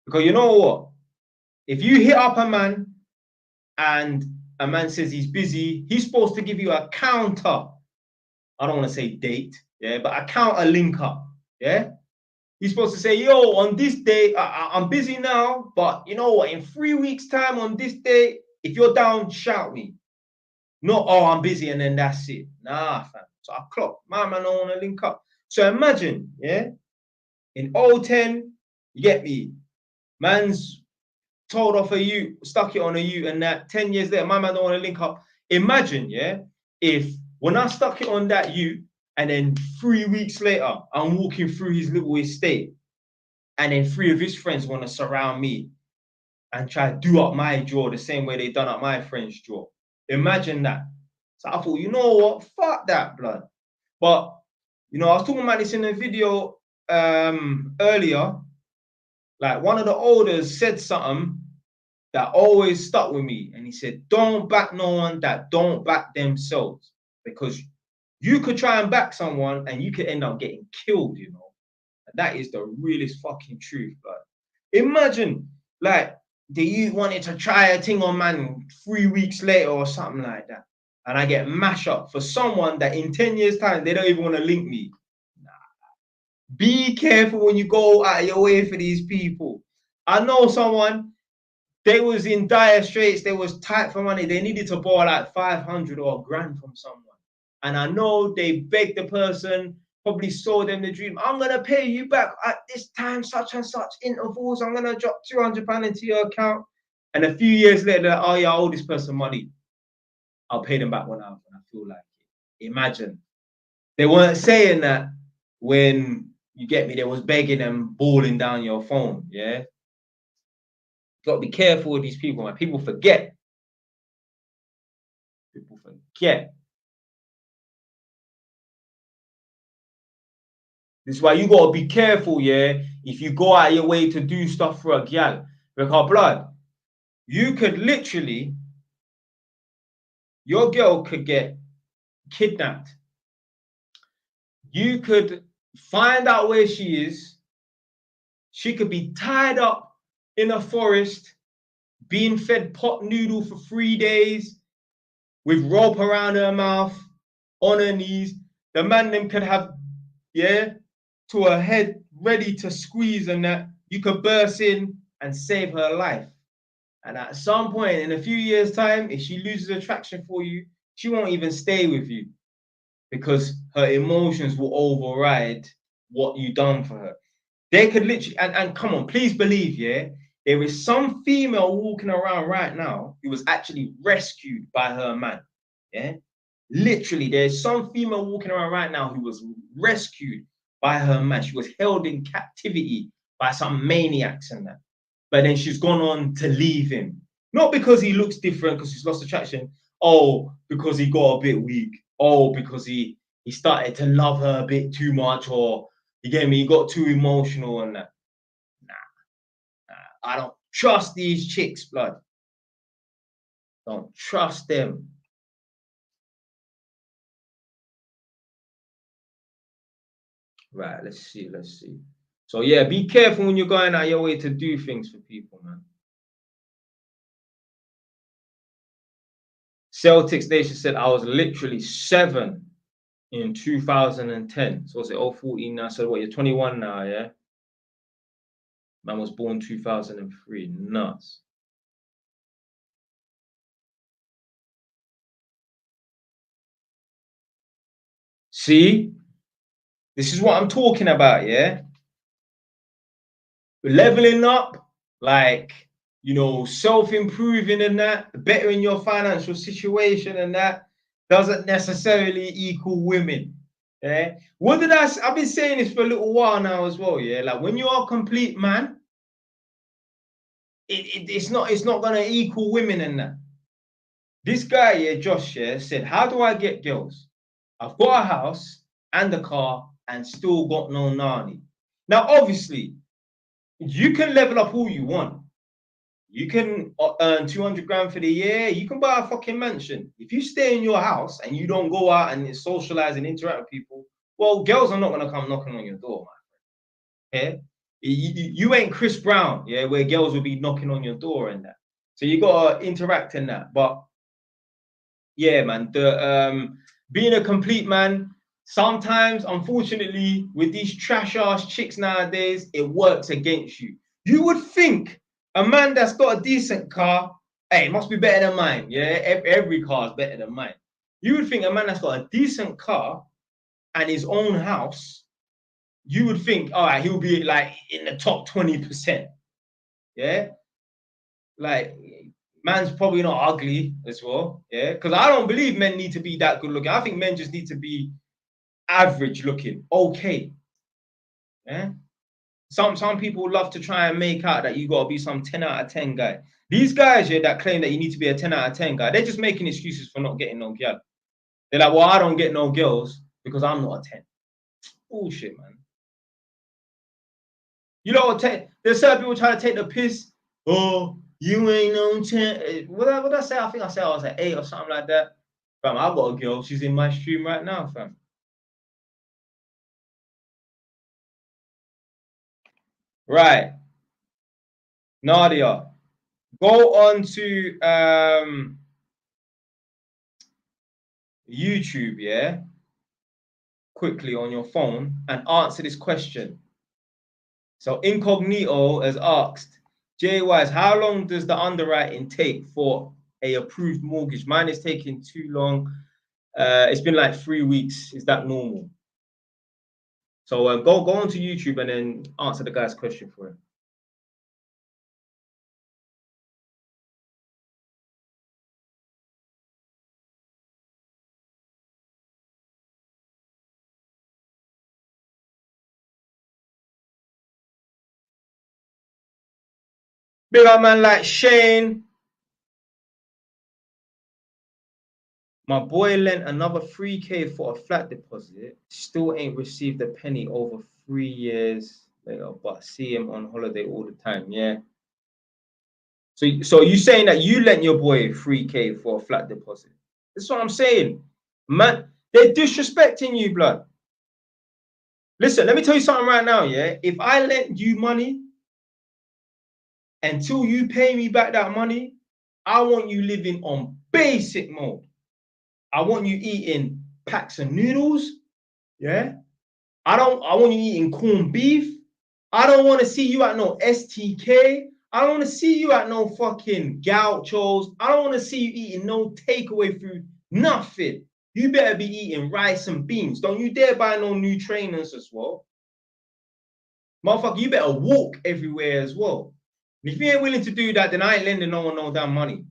Because you know what? If you hit up a man and a man says he's busy, he's supposed to give you a counter. I don't want to say date, yeah, but a counter link up, yeah. He's supposed to say, yo, on this day, I'm busy now, but you know what? In 3 weeks' time, on this day, if you're down, shout me. Not, oh, I'm busy and then that's it. Nah, fam. So I clocked. My man don't want to link up. So imagine, yeah, in 2010, you get me, man's told off a you, stuck it on a you, and that 10 years later, my man don't want to link up. Imagine, yeah, if when I stuck it on that you, And then 3 weeks later, I'm walking through his little estate, and then 3 of his friends want to surround me and try to do up my jaw the same way they done up my friend's jaw. Imagine that. So I thought, you know what? Fuck that, blood. But, you know, I was talking about this in a video earlier. Like, one of the elders said something that always stuck with me. And he said, don't back no one that don't back themselves. Because you could try and back someone and you could end up getting killed, you know. And that is the realest fucking truth, blood. Imagine, like, the youth wanted to try a thing on man 3 weeks later or something like that. And I get mashed up for someone that in 10 years' time, they don't even want to link me. Nah. Be careful when you go out of your way for these people. I know someone, they was in dire straits, they was tight for money, they needed to borrow like 500 or $1,000 from someone. And I know they begged the person, probably sold them the dream. I'm going to pay you back at this time, such and such intervals. I'm going to drop £200 into your account. And a few years later, oh yeah, I owe this person money. I'll pay them back when I feel like it. Imagine. They weren't saying that when you get me, they was begging them, bawling down your phone, yeah? You got to be careful with these people, man. People forget. People forget. This is why you got to be careful, yeah, if you go out of your way to do stuff for a gal. Because, blood, you could literally, your girl could get kidnapped. You could find out where she is. She could be tied up in a forest, being fed pot noodle for 3 days, with rope around her mouth, on her knees. The man them could have, yeah, to her head ready to squeeze, and that you could burst in and save her life. And at some point in a few years' time, if she loses attraction for you, she won't even stay with you because her emotions will override what you done for her. They could literally, and come on, please believe, yeah, there is some female walking around right now who was actually rescued by her man. Yeah, literally, there's some female walking around right now who was rescued by her man. She was held in captivity by some maniacs and that. But then she's gone on to leave him. Not because he looks different, because he's lost attraction. Oh, because he got a bit weak. Oh, because he started to love her a bit too much, or you get me, he got too emotional and that. Nah, I don't trust these chicks, blood. Don't trust them. Right, let's see. So yeah, be careful when you're going out your way to do things for people, man. Celtics Nation said I was literally 7 in 2010. So what's it, 014 now? So what, you're 21 now, yeah? Man was born 2003. Nuts. See? This is what I'm talking about, yeah? Leveling up, like, you know, self-improving and that, bettering your financial situation and that doesn't necessarily equal women. Yeah. What did I've been saying this for a little while now as well, yeah? Like, when you are a complete man, it's not gonna equal women and that. This guy, yeah, Josh, yeah, said, how do I get girls? I've got a house and a car and still got no nanny. Now, obviously, you can level up all you want. You can earn 200 grand for the year. You can buy a fucking mansion. If you stay in your house and you don't go out and socialize and interact with people, well, girls are not going to come knocking on your door, man. Yeah? You ain't Chris Brown, yeah, where girls will be knocking on your door and that. So you got to interact in that. But yeah, man, being a complete man, sometimes, unfortunately, with these trash ass chicks nowadays, it works against you. You would think a man that's got a decent car, hey, it must be better than mine. Yeah, every car is better than mine. You would think a man that's got a decent car and his own house, you would think, all right, he'll be like in the top 20%. Yeah, like, man's probably not ugly as well, yeah. Because I don't believe men need to be that good looking. I think men just need to be average looking, okay. Yeah. Some people love to try and make out that you gotta be some 10 out of 10 guy. These guys, yeah, that claim that you need to be a 10 out of 10 guy, they're just making excuses for not getting no girl. They're like, well, I don't get no girls because I'm not a 10. Bullshit, man. You know, there's certain people trying to take the piss. Oh, you ain't no 10. What did I say? I think I said I was at 8 or something like that. Fam, I got a girl. She's in my stream right now, fam. Right. Nadia, go on to YouTube, yeah, quickly on your phone and answer this question. So Incognito has asked, Jay Wise, how long does the underwriting take for a approved mortgage? Mine is taking too long. It's been like 3 weeks. Is that normal? So go onto YouTube and then answer the guy's question for him. Big up man like Shane. My boy lent another 3K for a flat deposit. Still ain't received a penny over 3 years later, but see him on holiday all the time. Yeah. So you saying that you lent your boy 3K for a flat deposit? That's what I'm saying. Man, they're disrespecting you, blood. Listen, let me tell you something right now, yeah? If I lent you money until you pay me back that money, I want you living on basic mode. I want you eating packs of noodles, yeah? I want you eating corned beef. I don't want to see you at no STK. I don't want to see you at no fucking gauchos. I don't want to see you eating no takeaway food. Nothing. You better be eating rice and beans. Don't you dare buy no new trainers as well. Motherfucker, you better walk everywhere as well. And if you ain't willing to do that, then I ain't lending no one no damn money.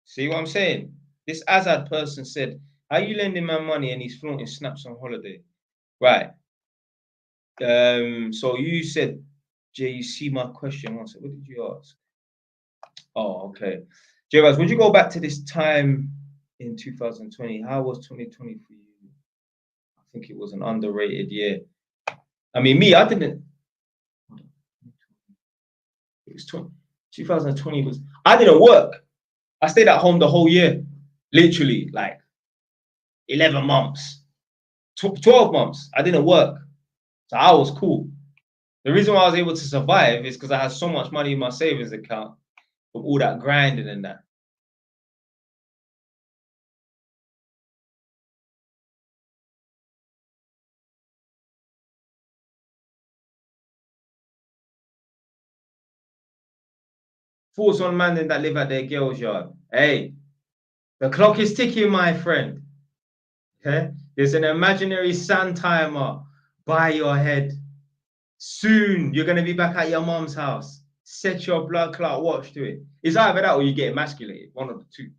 See what I'm saying? This Azad person said, how you lending my money and he's flaunting snaps on holiday? Right. So you said, Jay, you see my question. What did you ask? Oh, okay. Jay, would you go back to this time in 2020? How was 2020 for you? I think it was an underrated year. I mean, me, I didn't. It was 2020 was. I didn't work. I stayed at home the whole year, literally like 11 months, 12 months. I didn't work, so I was cool. The reason why I was able to survive is because I had so much money in my savings account with all that grinding and that. Thoughts on man that live at their girl's yard. Hey, the clock is ticking, my friend. Okay? There's an imaginary sun timer by your head. Soon, you're going to be back at your mom's house. Set your blood clot watch to it. It's either that or you get emasculated. One of the two.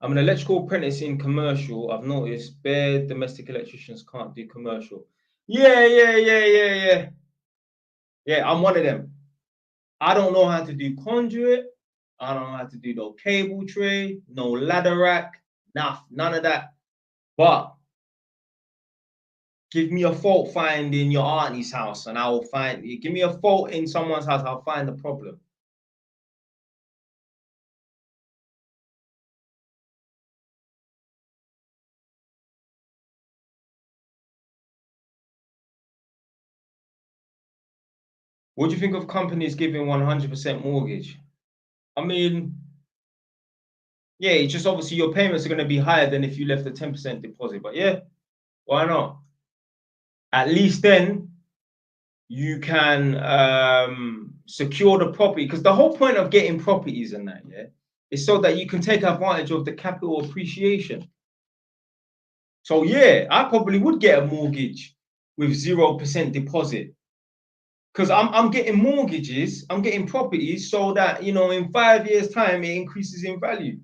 I'm an electrical apprentice in commercial. I've noticed bare domestic electricians can't do commercial. Yeah. Yeah, I'm one of them. I don't know how to do conduit. I don't know how to do no cable tray, no ladder rack, none of that. But give me a fault find in your auntie's house and I will find you. Give me a fault in someone's house, I'll find the problem. What do you think of companies giving 100% mortgage? I mean, yeah, it's just obviously your payments are going to be higher than if you left a 10% deposit. But yeah, why not? At least then you can secure the property. Because the whole point of getting properties and that, yeah, It's so that you can take advantage of the capital appreciation. So yeah, I probably would get a mortgage with 0% deposit. Because I'm getting mortgages, I'm getting properties so that, you know, in 5 years' time, it increases in value.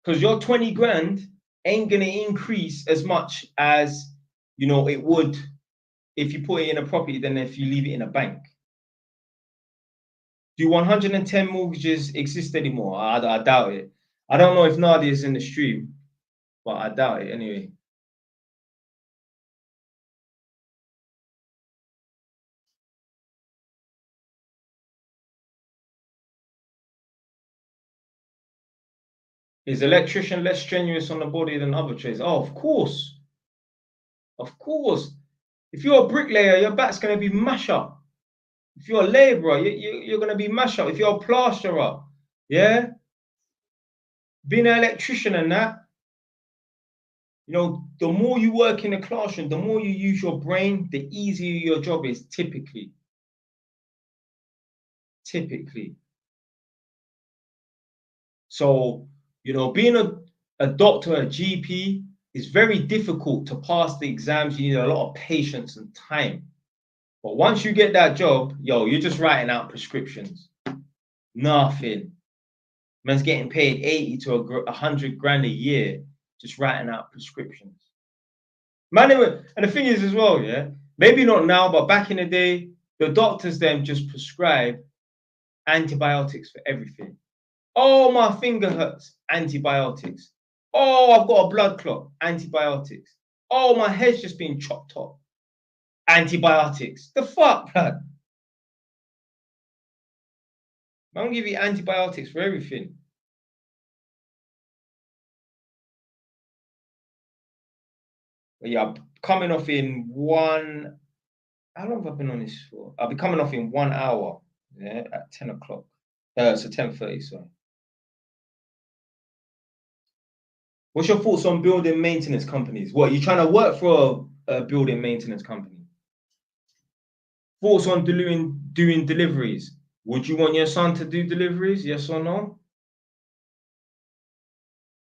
Because your 20 grand ain't going to increase as much as, you know, it would if you put it in a property than if you leave it in a bank. Do 110 mortgages exist anymore? I doubt it. I don't know if Nadia is in the stream, but I doubt it anyway. Is electrician less strenuous on the body than other trades? Oh, of course. Of course. If you're a bricklayer, your back's going to be mash up. If you're a labourer, you're going to be mash up. If you're a plasterer, yeah? Being an electrician and that, you know, the more you work in the classroom, the more you use your brain, the easier your job is typically. Typically. So, you know, being a doctor, a GP, is very difficult to pass the exams. You need a lot of patience and time. But once you get that job, yo, you're just writing out prescriptions. Nothing. Man's getting paid 80 to 100 grand a year just writing out prescriptions. Man, and the thing is as well, yeah, maybe not now, but back in the day, the doctors then just prescribe antibiotics for everything. Oh, my finger hurts, antibiotics. Oh, I've got a blood clot, antibiotics. Oh, my head's just been chopped off, antibiotics. The fuck, blood? I'm gonna give you antibiotics for everything. But yeah, I'm coming off in one. How long have I been on this for? I'll be coming off in 1 hour. Yeah, at 10 o'clock. So 10:30. Sorry. What's your thoughts on building maintenance companies? What, you trying to work for a building maintenance company? Thoughts on doing deliveries? Would you want your son to do deliveries? Yes or no?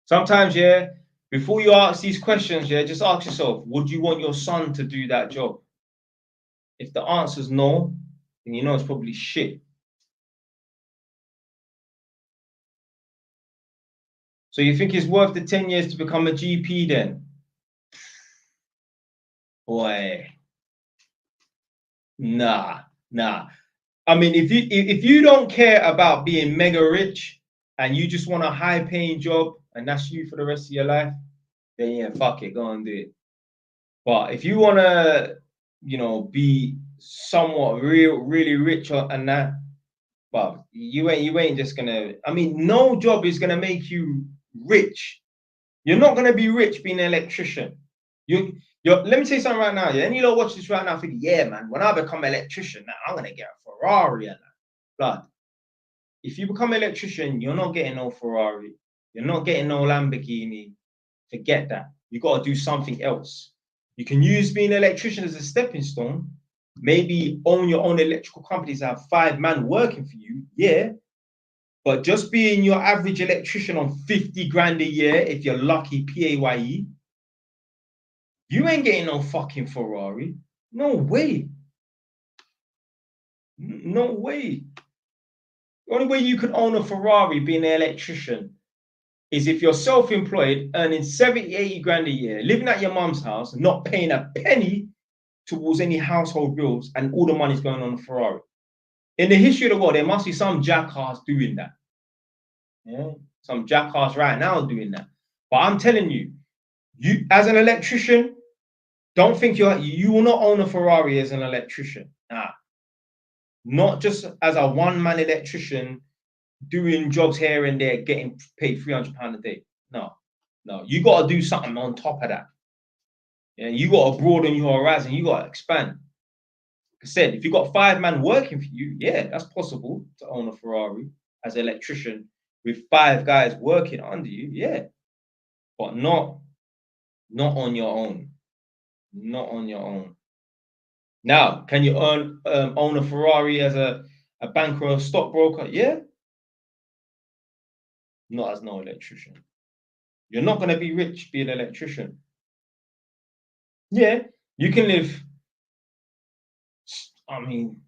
Sometimes, yeah, before you ask these questions, yeah, just ask yourself, would you want your son to do that job? If the answer is no, then you know it's probably shit. So you think it's worth the 10 years to become a GP then? Boy, nah. I mean, if you don't care about being mega rich and you just want a high paying job and that's you for the rest of your life, then yeah, fuck it, go and do it. But if you want to, you know, be somewhat really rich and that, but you ain't just gonna. I mean, no job is gonna make you rich. You're not gonna be rich being an electrician. Let me tell you something right now. Yeah, and you know, watch this right now. Thinking, yeah, man, when I become an electrician, I'm gonna get a Ferrari and that. Blood. If you become an electrician, you're not getting no Ferrari. You're not getting no Lamborghini. Forget that. You got to do something else. You can use being an electrician as a stepping stone. Maybe own your own electrical companies, have 5 men working for you. Yeah. But just being your average electrician on 50 grand a year, if you're lucky, PAYE, you ain't getting no fucking Ferrari. No way. No way. The only way you can own a Ferrari being an electrician is if you're self-employed, earning 70, 80 grand a year, living at your mum's house, not paying a penny towards any household bills, and all the money's going on a Ferrari. In the history of the world, there must be some jackass doing that. Yeah, some jackass right now doing that. But I'm telling you, you as an electrician, don't think you will not own a Ferrari as an electrician. Nah, not just as a one-man electrician doing jobs here and there, getting paid £300 a day. No, you got to do something on top of that. Yeah, you got to broaden your horizon. You got to expand. Like I said, if you got 5 men working for you, yeah, that's possible to own a Ferrari as an electrician with 5 guys working under you. Yeah, but not on your own. Not on your own. Now, can you own a Ferrari as a banker or a stockbroker? Yeah. not as no electrician. You're not going to be rich being an electrician. Yeah, you can live. I mean,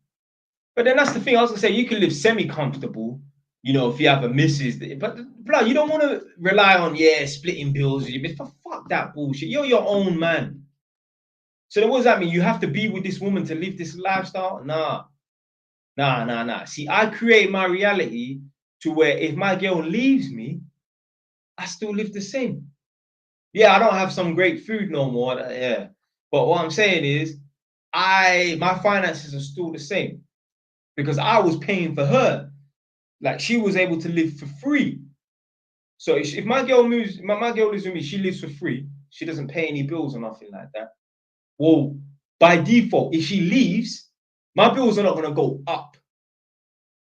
but then that's the thing. I was gonna say you can live semi-comfortable, you know, if you have a missus. But bro, you don't want to rely on splitting bills. Fuck that bullshit. You're your own man. So then what does that mean? You have to be with this woman to live this lifestyle? Nah. See, I create my reality to where if my girl leaves me, I still live the same. Yeah, I don't have some great food no more. Yeah. But what I'm saying is, my finances are still the same because I was paying for her. Like she was able to live for free. So if my girl moves, my girl lives with me, she lives for free. She doesn't pay any bills or nothing like that. Well, by default, if she leaves, my bills are not going to go up.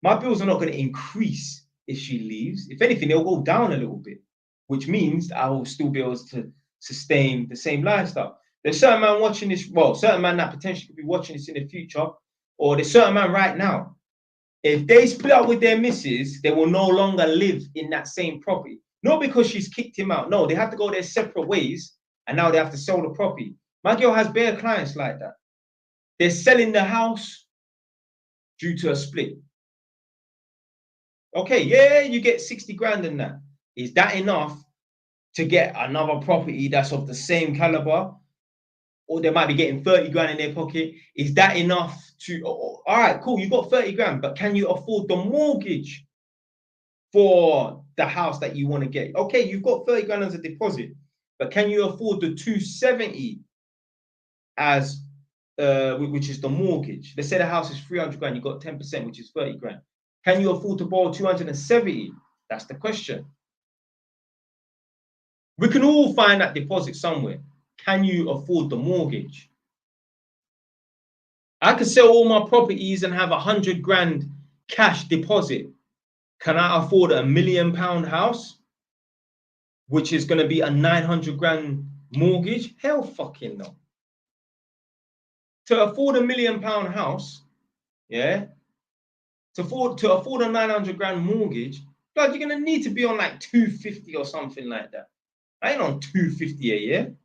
My bills are not going to increase if she leaves. If anything, they'll go down a little bit, which means I will still be able to sustain the same lifestyle. There's certain man watching this, well, certain man that potentially could be watching this in the future, or there's certain man right now. If they split up with their missus, they will no longer live in that same property. Not because she's kicked him out. No, they have to go their separate ways, and now they have to sell the property. My girl has bare clients like that. They're selling the house due to a split. Okay, yeah, you get 60 grand in that. Is that enough to get another property that's of the same caliber? Or they might be getting 30 grand in their pocket. Is that enough to, all right, cool, you got 30 grand, but can you afford the mortgage for the house that you want to get? Okay, you've got 30 grand as a deposit, but can you afford the 270 as, which is the mortgage? Let's say the house is 300 grand, you got 10%, which is 30 grand. Can you afford to borrow 270? That's the question. We can all find that deposit somewhere. Can you afford the mortgage? I could sell all my properties and have 100 grand cash deposit. Can I afford a £1 million house, which is going to be a 900 grand mortgage? Hell fucking no. To afford a £1 million house, yeah, to afford a 900 grand mortgage, like you're going to need to be on like 250 or something like that. I ain't on 250 a year.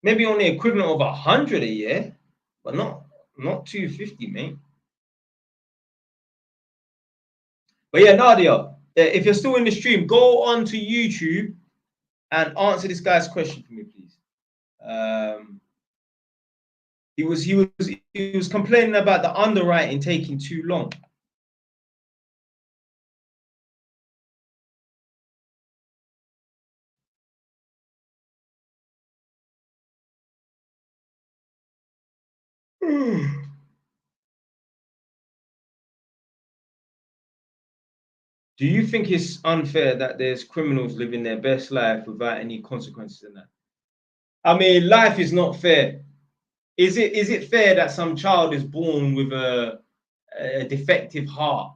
Maybe on the equivalent of 100 a year, but not 250, mate. But yeah, Nadia, if you're still in the stream, go on to YouTube and answer this guy's question for me, please. He was complaining about the underwriting taking too long. Do you think it's unfair that there's criminals living their best life without any consequences in that? I mean, life is not fair. Is it fair that some child is born with a defective heart?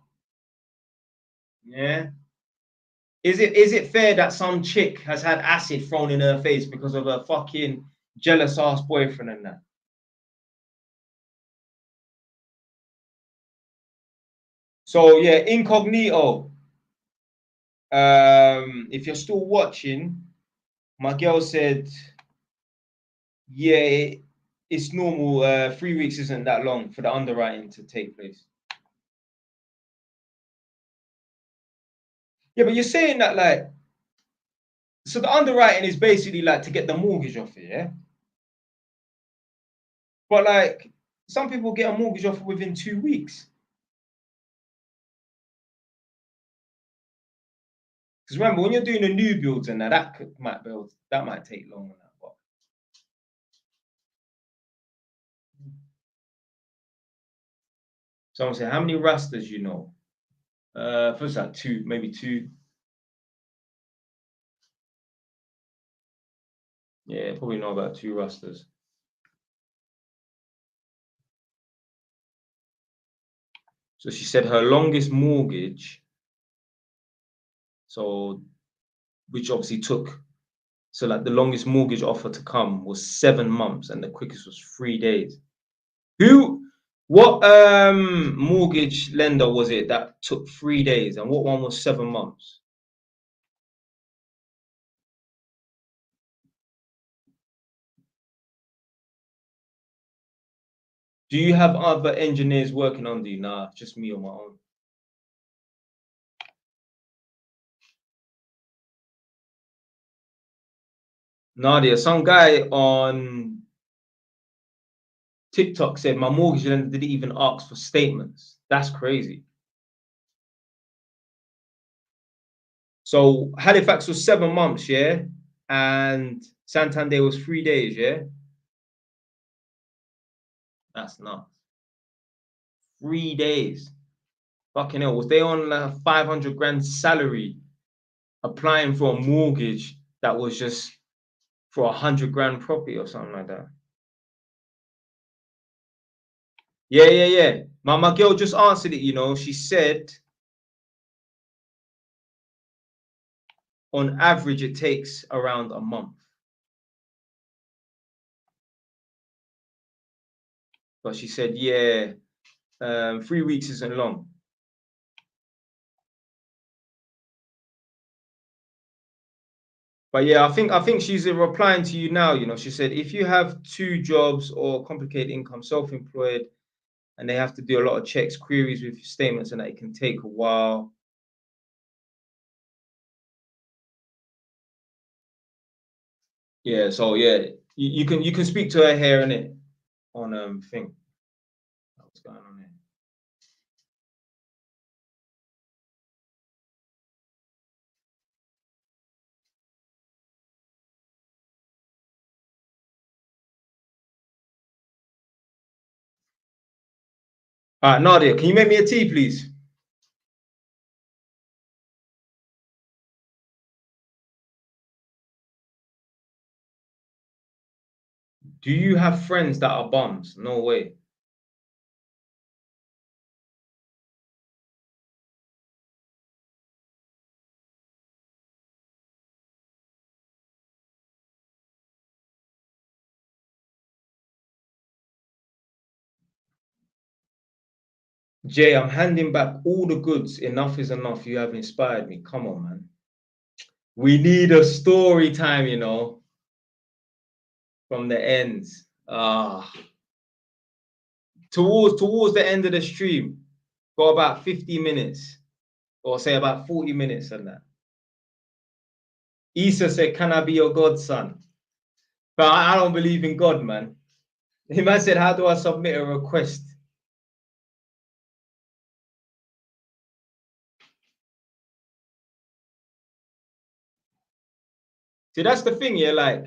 Yeah. Is it fair that some chick has had acid thrown in her face because of her fucking jealous ass boyfriend and that? So yeah, incognito. If you're still watching, my girl said, yeah, it's normal. 3 weeks isn't that long for the underwriting to take place. Yeah, but you're saying that like, so the underwriting is basically like to get the mortgage off it, yeah? But like, some people get a mortgage offer within 2 weeks. Because remember, when you're doing the new builds and that might take long on that. But someone said, how many rastas you know? First like two, maybe two. Yeah, probably know about 2 rastas. So she said her longest mortgage, so which obviously took, so like the longest mortgage offer to come was 7 months and the quickest was 3 days. Who What mortgage lender was it that took 3 days, and what one was 7 months? Do you have other engineers working under you? Nah, just me on my own. Nadia, some guy on TikTok said my mortgage lender didn't even ask for statements. That's crazy. So Halifax was 7 months, yeah, and Santander was 3 days, yeah. That's nuts. 3 days. Fucking hell. Was they on a 500 grand salary applying for a mortgage that was just for 100 grand property or something like that? Yeah. My girl just answered it, you know. She said on average it takes around a month. But she said, yeah, 3 weeks isn't long. But yeah, I think she's replying to you now. You know, she said if you have 2 jobs or complicated income, self-employed, and they have to do a lot of checks, queries with statements, and that it can take a while. Yeah, so yeah, you can speak to her here and it on thing. What's going on here? All right, Nadia, can you make me a tea, please? Do you have friends that are bums? No way. Jay, I'm handing back all the goods. Enough is enough. You have inspired me. Come on, man. We need a story time, you know, from the ends. Towards the end of the stream, got about 50 minutes, or say about 40 minutes on that. Isa said, "Can I be your godson?" But I don't believe in God, man. The man said, "How do I submit a request?" See, that's the thing, yeah. Like,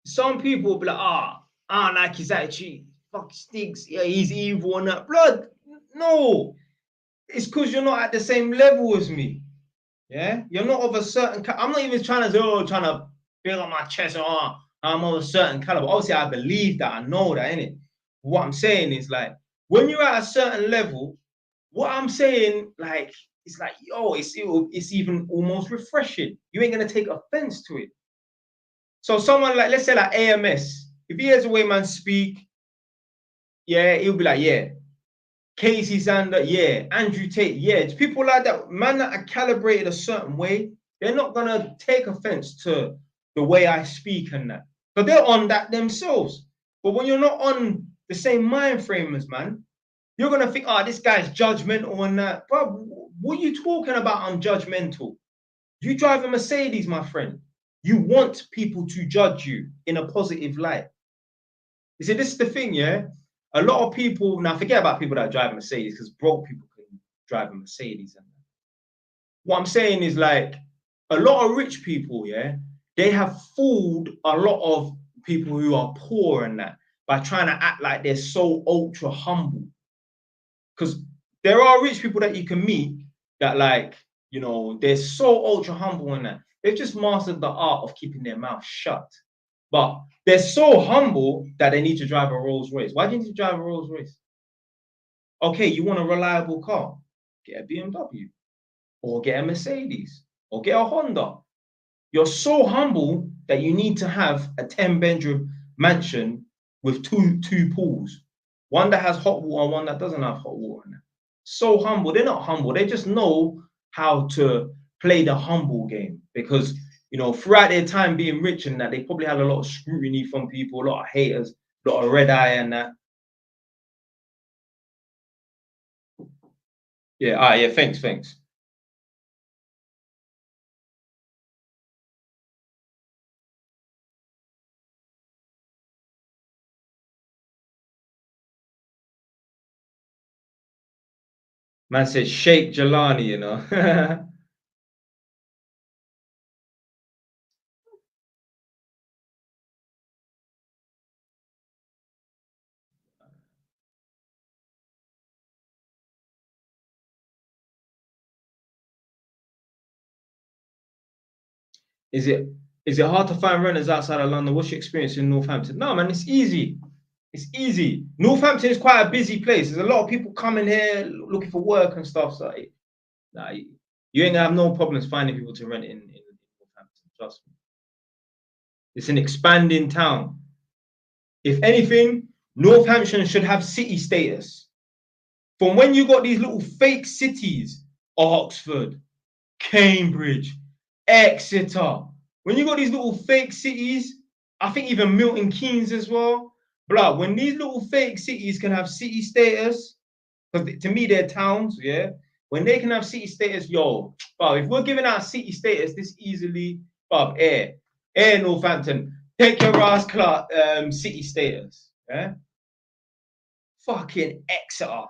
some people will be like, I don't like his attitude. Fuck stinks. Yeah, he's evil and that. Blood. No. It's because you're not at the same level as me. Yeah? You're not of a certain I'm not even trying to say, trying to build up my chest. I'm of a certain caliber. Obviously, I believe that. I know that, innit? What I'm saying is, like, when you're at a certain level, what I'm saying, like, it's like, yo, it's even almost refreshing. You ain't gonna take offense to it. So someone like, let's say like AMS, if he hears the way man speak, yeah, he'll be like, yeah. Casey Zander, yeah. Andrew Tate, yeah. It's people like that, man that are calibrated a certain way, they're not gonna take offense to the way I speak and that. But they're on that themselves. But when you're not on the same mind frame as man, you're gonna think, this guy's judgmental and that. Bro, what are you talking about? I'm judgmental. You drive a Mercedes, my friend. You want people to judge you in a positive light. You see, this is the thing, yeah? A lot of people, now forget about people that drive Mercedes, because broke people can drive a Mercedes. What I'm saying is, like, a lot of rich people, yeah, they have fooled a lot of people who are poor and that by trying to act like they're so ultra humble. Because there are rich people that you can meet that, like, you know, they're so ultra humble in that. They've just mastered the art of keeping their mouth shut. But they're so humble that they need to drive a Rolls Royce. Why do you need to drive a Rolls Royce? Okay, you want a reliable car? Get a BMW or get a Mercedes or get a Honda. You're so humble that you need to have a 10-bedroom mansion with two pools. One that has hot water and one that doesn't have hot water in it. So humble. They're not humble. They just know how to play the humble game because, you know, throughout their time being rich and that, they probably had a lot of scrutiny from people, a lot of haters, a lot of red eye and that. Yeah, yeah, thanks. Man said Sheikh Jelani, you know. Is it is it hard to find renters outside of London? What's your experience in Northampton? No, man, it's easy. It's easy. Northampton is quite a busy place. There's a lot of people coming here looking for work and stuff. So, nah, you ain't gonna have no problems finding people to rent in Northampton. Trust me. It's an expanding town. If anything, Northampton should have city status. From when you got these little fake cities, Oxford, Cambridge, Exeter. When you got these little fake cities, I think even Milton Keynes as well. Blah, when these little fake cities can have city status, because to me they're towns, yeah. When they can have city status, yo, bro, if we're giving out city status this easily, bro, air Northampton, take your ass city status, yeah. Fucking Exeter,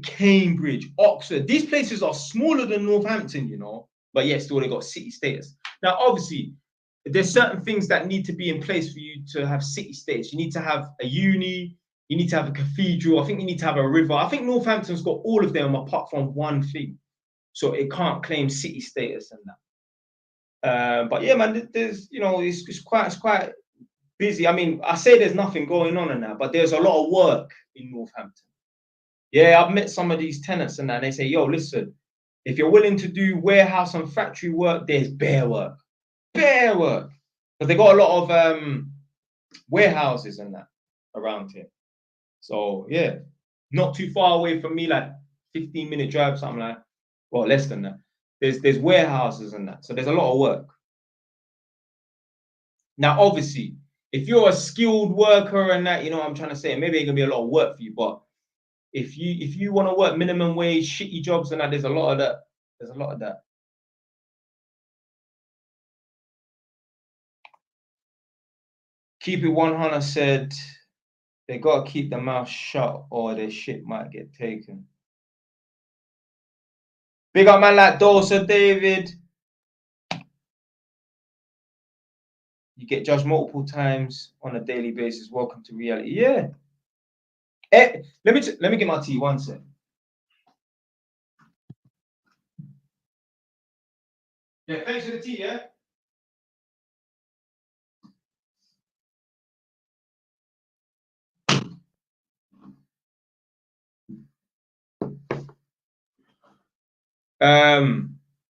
Cambridge, Oxford. These places are smaller than Northampton, you know, but yes, still they got city status. Now, obviously, there's certain things that need to be in place for you to have city status. You need to have a uni, you need to have a cathedral. I think you need to have a river. I think Northampton's got all of them apart from one thing, so it can't claim city status and that. But yeah, man, there's you know, it's quite busy. I mean, I say there's nothing going on in that, but there's a lot of work in Northampton. Yeah, I've met some of these tenants and that, and they say, yo, listen, if you're willing to do warehouse and factory work, there's bare work. Bare work. Because they got a lot of warehouses and that around here. So yeah, not too far away from me, like 15-minute drive, something like, well, less than that. There's warehouses and that. So there's a lot of work. Now, obviously, if you're a skilled worker and that, you know what I'm trying to say, maybe it can be a lot of work for you, but if you want to work minimum wage, shitty jobs and that, there's a lot of that. There's a lot of that. Keep it 100 said they gotta keep their mouth shut or their shit might get taken. Big up man like Dosa David. You get judged multiple times on a daily basis. Welcome to reality. Yeah. Let me get my tea 1 sec. Yeah, thanks for the tea, yeah.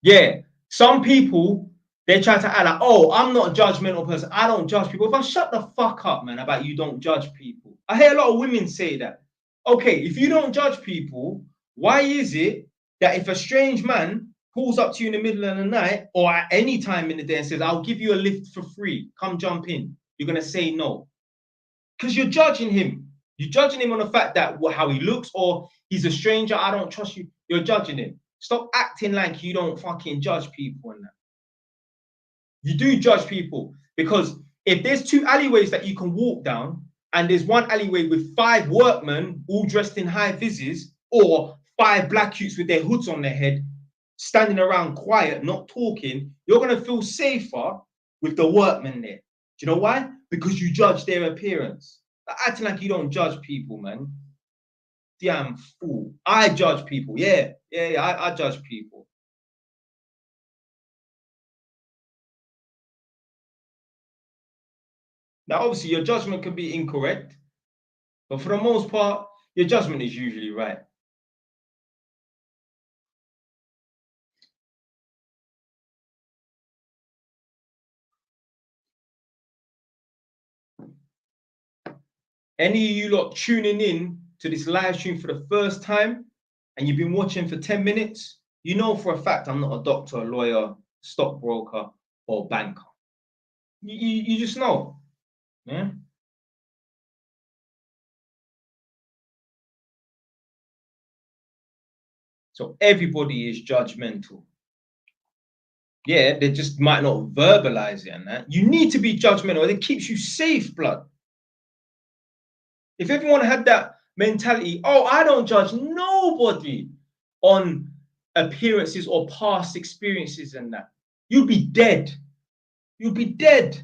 Yeah, some people they try to act like, oh, I'm not a judgmental person. I don't judge people. If I shut the fuck up, man, about you don't judge people. I hear a lot of women say that. Okay, if you don't judge people, why is it that if a strange man pulls up to you in the middle of the night or at any time in the day and says, I'll give you a lift for free, come jump in, you're gonna say no? Because you're judging him. You're judging him on the fact that how he looks, or he's a stranger. I don't trust you. You're judging him. Stop acting like you don't fucking judge people and that. You do judge people because if there's 2 alleyways that you can walk down, and there's one alleyway with 5 workmen all dressed in high vises, or 5 black youths with their hoods on their head, standing around quiet, not talking, you're gonna feel safer with the workmen there. Do you know why? Because you judge their appearance. Acting like you don't judge people, man. Damn fool. I judge people. Yeah, I judge people. Now, obviously, your judgment can be incorrect, but for the most part, your judgment is usually right. Any of you lot tuning in to this live stream for the first time and you've been watching for 10 minutes, you know for a fact I'm not a doctor, a lawyer, stockbroker, or banker. You just know. Yeah. So everybody is judgmental. Yeah, they just might not verbalize it and that. You need to be judgmental. It keeps you safe, blood. If everyone had that mentality, oh, I don't judge nobody on appearances or past experiences and that, you'd be dead. You'd be dead.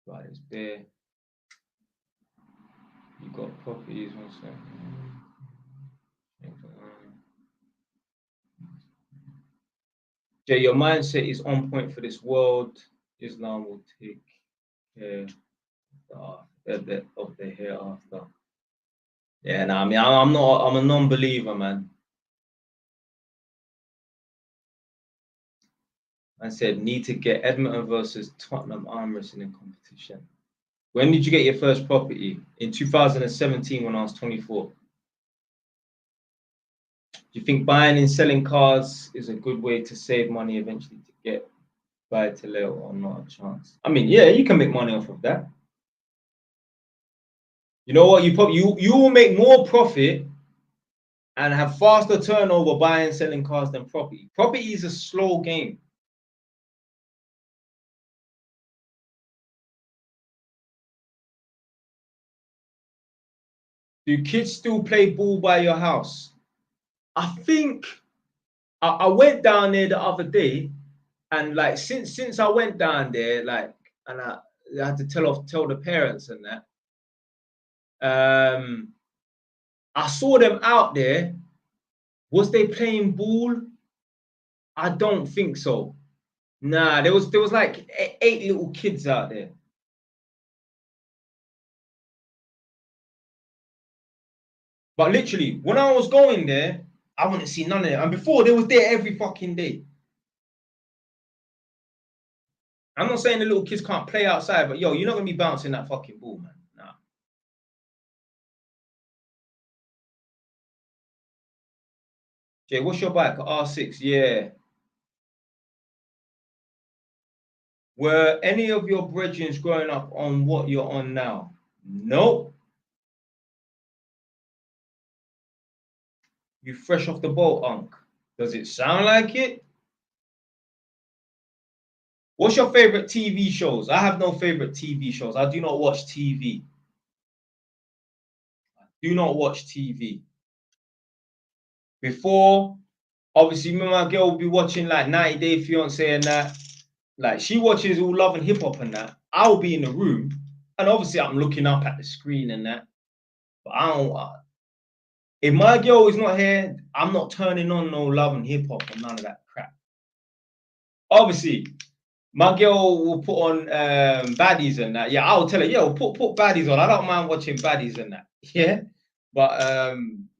Right, it's there. You got properties, one second. Jay, your mindset is on point for this world. Islam will take care of the hereafter. Yeah, no, I mean, I'm a non-believer, man. I said, need to get Edmonton versus Tottenham arm wrestling competition. When did you get your first property? In 2017 when I was 24. Do you think buying and selling cars is a good way to save money eventually to get buy to let or not a chance? I mean, yeah, you can make money off of that. You know what? You will make more profit and have faster turnover buying and selling cars than property. Property is a slow game. Do kids still play ball by your house? I think I went down there the other day, and like since I went down there, like, and I had to tell the parents and that. I saw them out there. Was they playing ball? I don't think so. Nah, there was like 8 little kids out there. But literally, when I was going there, I wouldn't see none of it. And before, they was there every fucking day. I'm not saying the little kids can't play outside, but yo, you're not gonna be bouncing that fucking ball, man. Nah. Jay, what's your bike? R6, yeah. Were any of your brethren growing up on what you're on now? Nope. You fresh off the boat, Unc. Does it sound like it? What's your favorite TV shows? I have no favorite TV shows. I do not watch TV. I do not watch TV. Before, obviously, me and my girl will be watching like 90 Day Fiance and that. Like, she watches all Love and Hip Hop and that. I'll be in the room, and obviously, I'm looking up at the screen and that. But I don't. If my girl is not here, I'm not turning on no Love and Hip Hop or none of that crap. Obviously, my girl will put on baddies and that. Yeah, I'll tell her, yo, put baddies on. I don't mind watching baddies and that. Yeah. But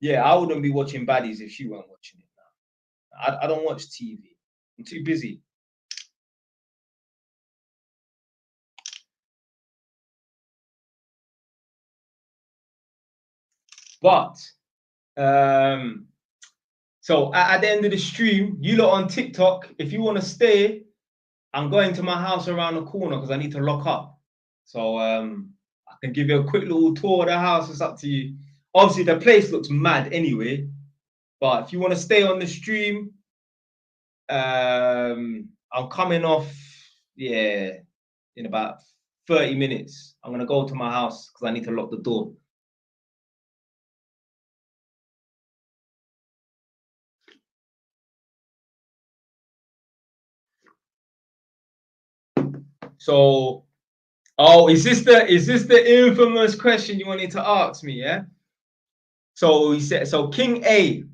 yeah, I wouldn't be watching baddies if she weren't watching it now. I don't watch TV. I'm too busy. But so at the end of the stream, you lot on TikTok, if you want to stay, I'm going to my house around the corner because I need to lock up. So I can give you a quick little tour of the house. It's up to you. Obviously, the place looks mad anyway. But if you want to stay on the stream, I'm coming off, yeah, in about 30 minutes. I'm going to go to my house because I need to lock the door. So, oh, is this the infamous question you wanted to ask me? Yeah. So he said. So King A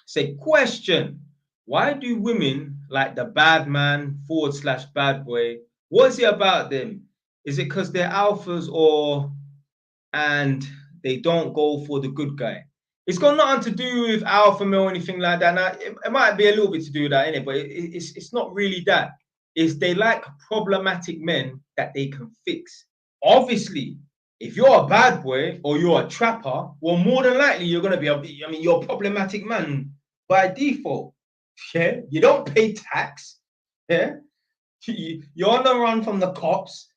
said, question: why do women like the bad man / bad boy? What's it about them? Is it because they're alphas and they don't go for the good guy? It's got nothing to do with alpha male or anything like that. Now, it might be a little bit to do with that, innit? But it's not really that. It's they like problematic men that they can fix. Obviously, if you're a bad boy or you're a trapper, well, more than likely you're gonna be you're a problematic man by default. Yeah, you don't pay tax. Yeah, you're on the run from the cops.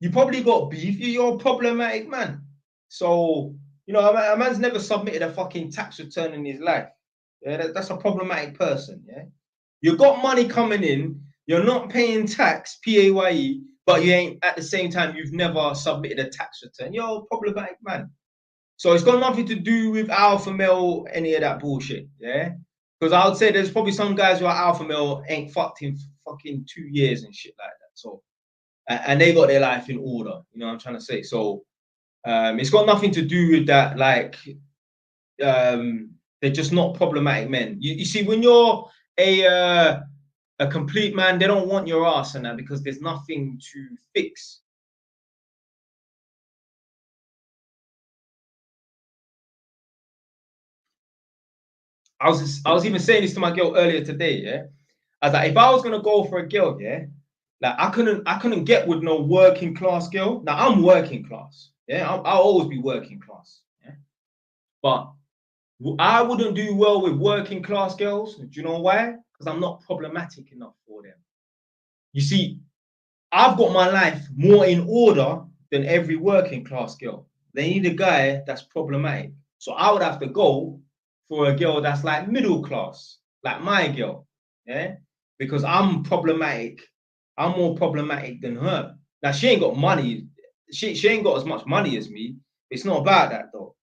You probably got beef. You're a problematic man. So a man's never submitted a fucking tax return in his life. Yeah, that's a problematic person. Yeah, you got money coming in. You're not paying tax, PAYE, but you ain't at the same time. You've never submitted a tax return. You're a problematic man. So it's got nothing to do with alpha male, any of that bullshit. Yeah. Because I would say there's probably some guys who are alpha male ain't fucked in fucking 2 years and shit like that. So, and they got their life in order. You know what I'm trying to say? So, it's got nothing to do with that. Like, they're just not problematic men. You see, when you're a complete man, they don't want your ass and that because there's nothing to fix. I was even saying this to my girl earlier today. Yeah, I was like, if I was gonna go for a girl, yeah, like I couldn't get with no working class girl. Now I'm working class. Yeah, I'll always be working class. Yeah, but I wouldn't do well with working class girls. Do you know why? Because I'm not problematic enough for them. You see, I've got my life more in order than every working class girl. They need a guy that's problematic. So I would have to go for a girl that's like middle class, like my girl. Yeah. Because I'm problematic. I'm more problematic than her. Now she ain't got money. She ain't got as much money as me. It's not about that though.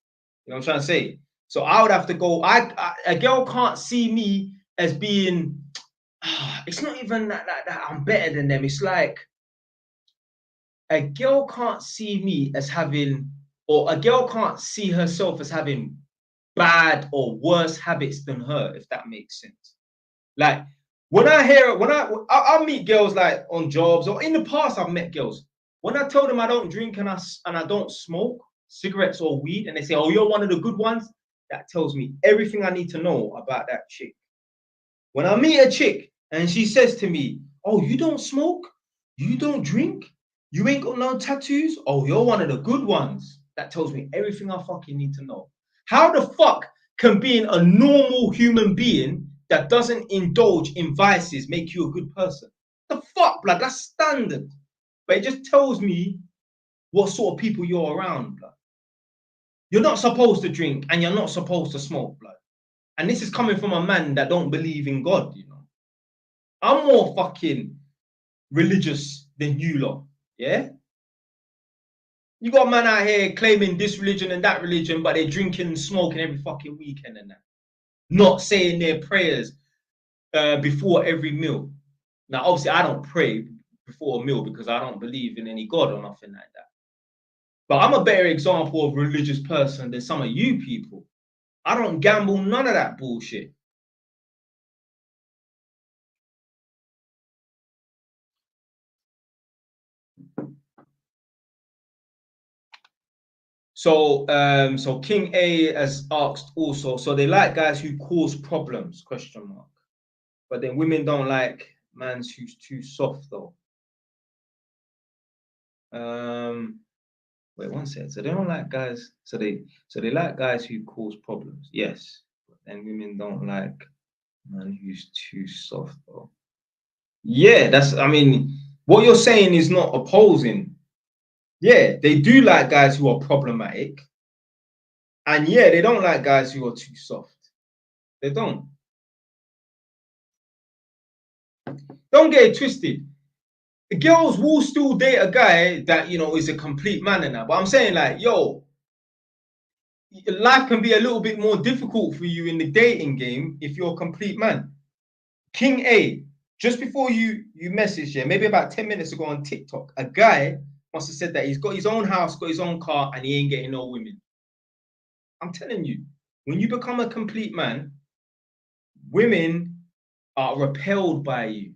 You know what I'm trying to say? So I would have to go. A girl can't see me as being. It's not even that I'm better than them. It's like a girl can't see me as having, or a girl can't see herself as having bad or worse habits than her, if that makes sense. Like when I meet girls like on jobs or in the past I've met girls. When I tell them I don't drink and I don't smoke cigarettes or weed, and they say, "Oh, you're one of the good ones," that tells me everything I need to know about that chick. When I meet a chick and she says to me, "Oh, you don't smoke, you don't drink, you ain't got no tattoos. Oh, you're one of the good ones." That tells me everything I fucking need to know. How the fuck can being a normal human being that doesn't indulge in vices make you a good person? The fuck, blood? That's standard. But it just tells me what sort of people you're around, blood. You're not supposed to drink and you're not supposed to smoke, blood. And this is coming from a man that don't believe in God, you know. I'm more fucking religious than you lot, yeah? You got a man out here claiming this religion and that religion, but they're drinking and smoking every fucking weekend and that. Not saying their prayers before every meal. Now, obviously, I don't pray before a meal because I don't believe in any God or nothing like that. But I'm a better example of a religious person than some of you people. I don't gamble, none of that bullshit. So King A has asked also, so they like guys who cause problems, question mark. But then women don't like mans who's too soft though. Wait one second. So they don't like guys, so they like guys who cause problems, yes. But then women don't like man who's too soft though. Yeah, I mean, what you're saying is not opposing. Yeah, they do like guys who are problematic. And yeah, they don't like guys who are too soft. They don't. Don't get it twisted. The girls will still date a guy that, you know, is a complete man and that. But I'm saying, like, yo, life can be a little bit more difficult for you in the dating game if you're a complete man. King A, just before you messaged, yeah, maybe about 10 minutes ago on TikTok, a guy must have said that he's got his own house, got his own car, and he ain't getting no women. I'm telling you, when you become a complete man, women are repelled by you.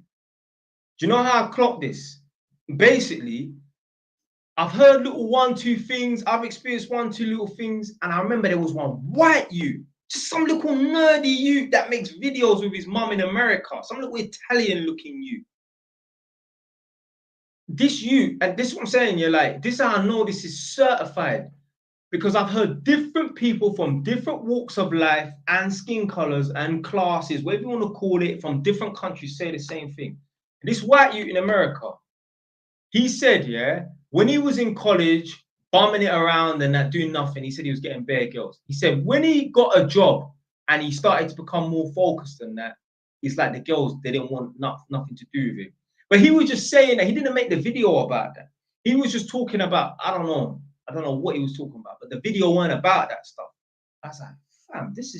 Do you know how I clock this? Basically, I've heard little 1-2 things. I've experienced 1-2 little things. And I remember there was one white youth, just some little nerdy youth that makes videos with his mum in America. Some little Italian looking youth. This youth, and this is what I'm saying, you're like, this is how I know this is certified. Because I've heard different people from different walks of life and skin colors and classes, whatever you want to call it, from different countries say the same thing. And this white youth in America, he said, yeah, when he was in college, bumming it around and that, doing nothing, he said he was getting bare girls. He said when he got a job and he started to become more focused on that, it's like the girls, they didn't want nothing to do with it. But he was just saying that he didn't make the video about that. He was just talking about, I don't know what he was talking about, but the video weren't about that stuff. I was like, fam, this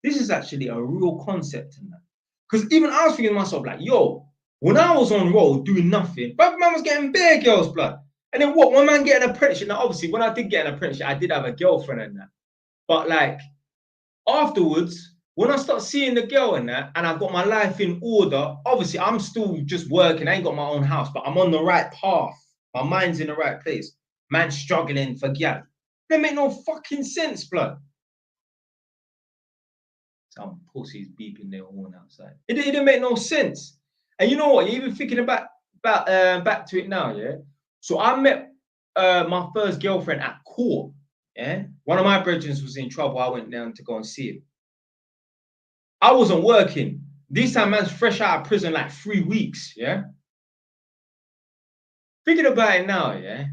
is actually a real concept in that. Because even I was thinking to myself, like, yo, when I was on road doing nothing, brother man was getting bare girls, blood. And then what? One man get an apprenticeship. Now, obviously, when I did get an apprenticeship, I did have a girlfriend and that. But like afterwards, when I start seeing the girl and that, and I've got my life in order, obviously I'm still just working. I ain't got my own house, but I'm on the right path. My mind's in the right place. Man struggling for gal. That make no fucking sense, blood. Some pussies beeping their horn outside. It didn't make no sense. And you know what? You're even thinking about back to it now, yeah. So I met my first girlfriend at court. Yeah, one of my brethren was in trouble. I went down to go and see him. I wasn't working. This time, man's fresh out of prison, like 3 weeks. Yeah. Thinking about it now, yeah.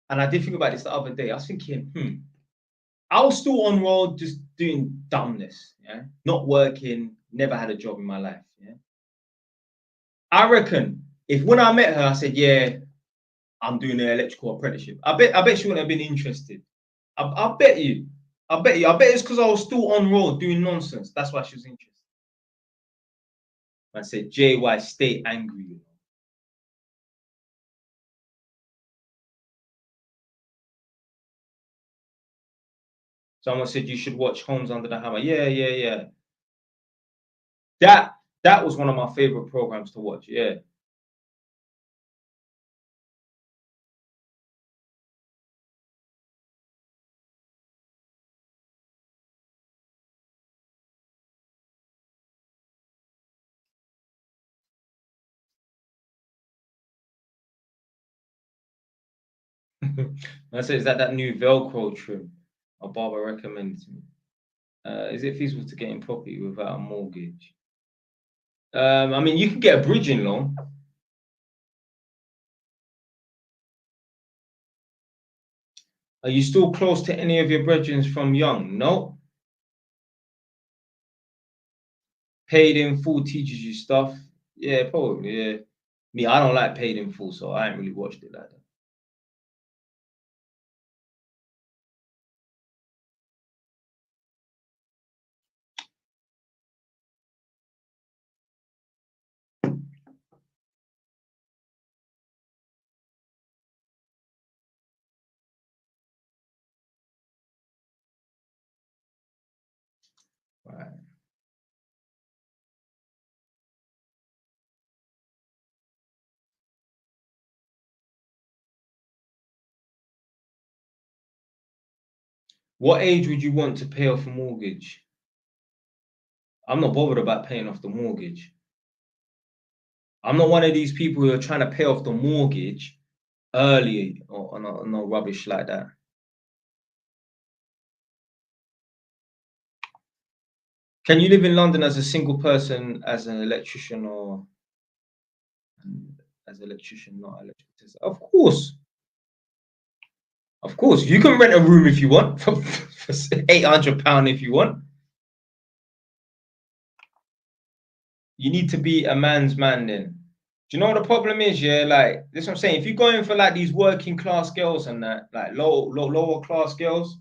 And I did think about this the other day. I was thinking, I was still on road, just doing dumbness. Yeah, not working. Never had a job in my life. Yeah. I reckon if when I met her, I said, yeah, I'm doing an electrical apprenticeship. I bet she wouldn't have been interested. I bet you. I bet it's because I was still on road doing nonsense. That's why she was interested. I said, JY, stay angry. You know? Someone said you should watch Homes Under the Hammer. Yeah. That was one of my favorite programs to watch. Yeah. I said, is that new Velcro trim? A barber recommended to me. Is it feasible to get in property without a mortgage? I mean, you can get a bridging loan. Are you still close to any of your brethren from young? No. Paid in full teaches you stuff. Yeah, probably. Yeah. Me, I don't like paid in full, so I ain't really watched it like that. Right. What age would you want to pay off a mortgage? I'm not bothered about paying off the mortgage. I'm not one of these people who are trying to pay off the mortgage early or no rubbish like that. Can you live in London as a single person, as an electrician, or as an electrician, not electrician? Of course. Of course. You can rent a room if you want for £800 if you want. You need to be a man's man then. Do you know what the problem is? Yeah, like this is what I'm saying. If you're going for like these working class girls and that, like lower class girls,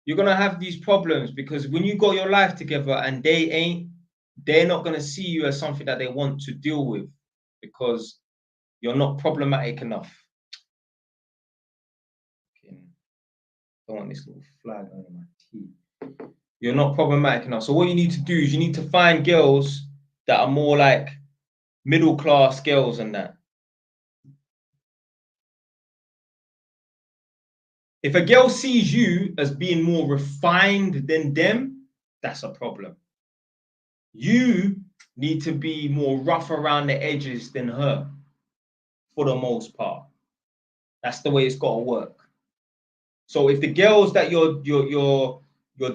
you're gonna have these problems because when you got your life together and they're not gonna see you as something that they want to deal with because you're not problematic enough. Don't want this little flag on my teeth. You're not problematic enough. So what you need to do is you need to find girls that are more like middle class girls and that. If a girl sees you as being more refined than them, that's a problem. You need to be more rough around the edges than her, for the most part. That's the way it's got to work. So if the girls that you're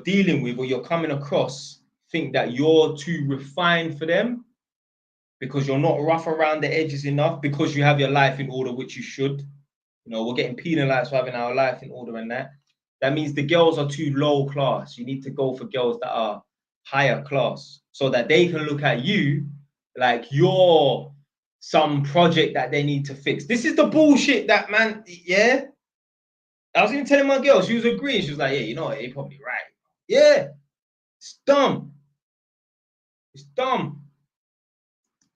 dealing with or you're coming across think that you're too refined for them because you're not rough around the edges enough, because you have your life in order, which you should. You know, we're getting penalized for having our life in order and that. That means the girls are too low class. You need to go for girls that are higher class so that they can look at you like you're some project that they need to fix. This is the bullshit that, man, yeah. I was even telling my girl, she was agreeing. She was like, yeah, you know what, you're probably right. Yeah, it's dumb. It's dumb.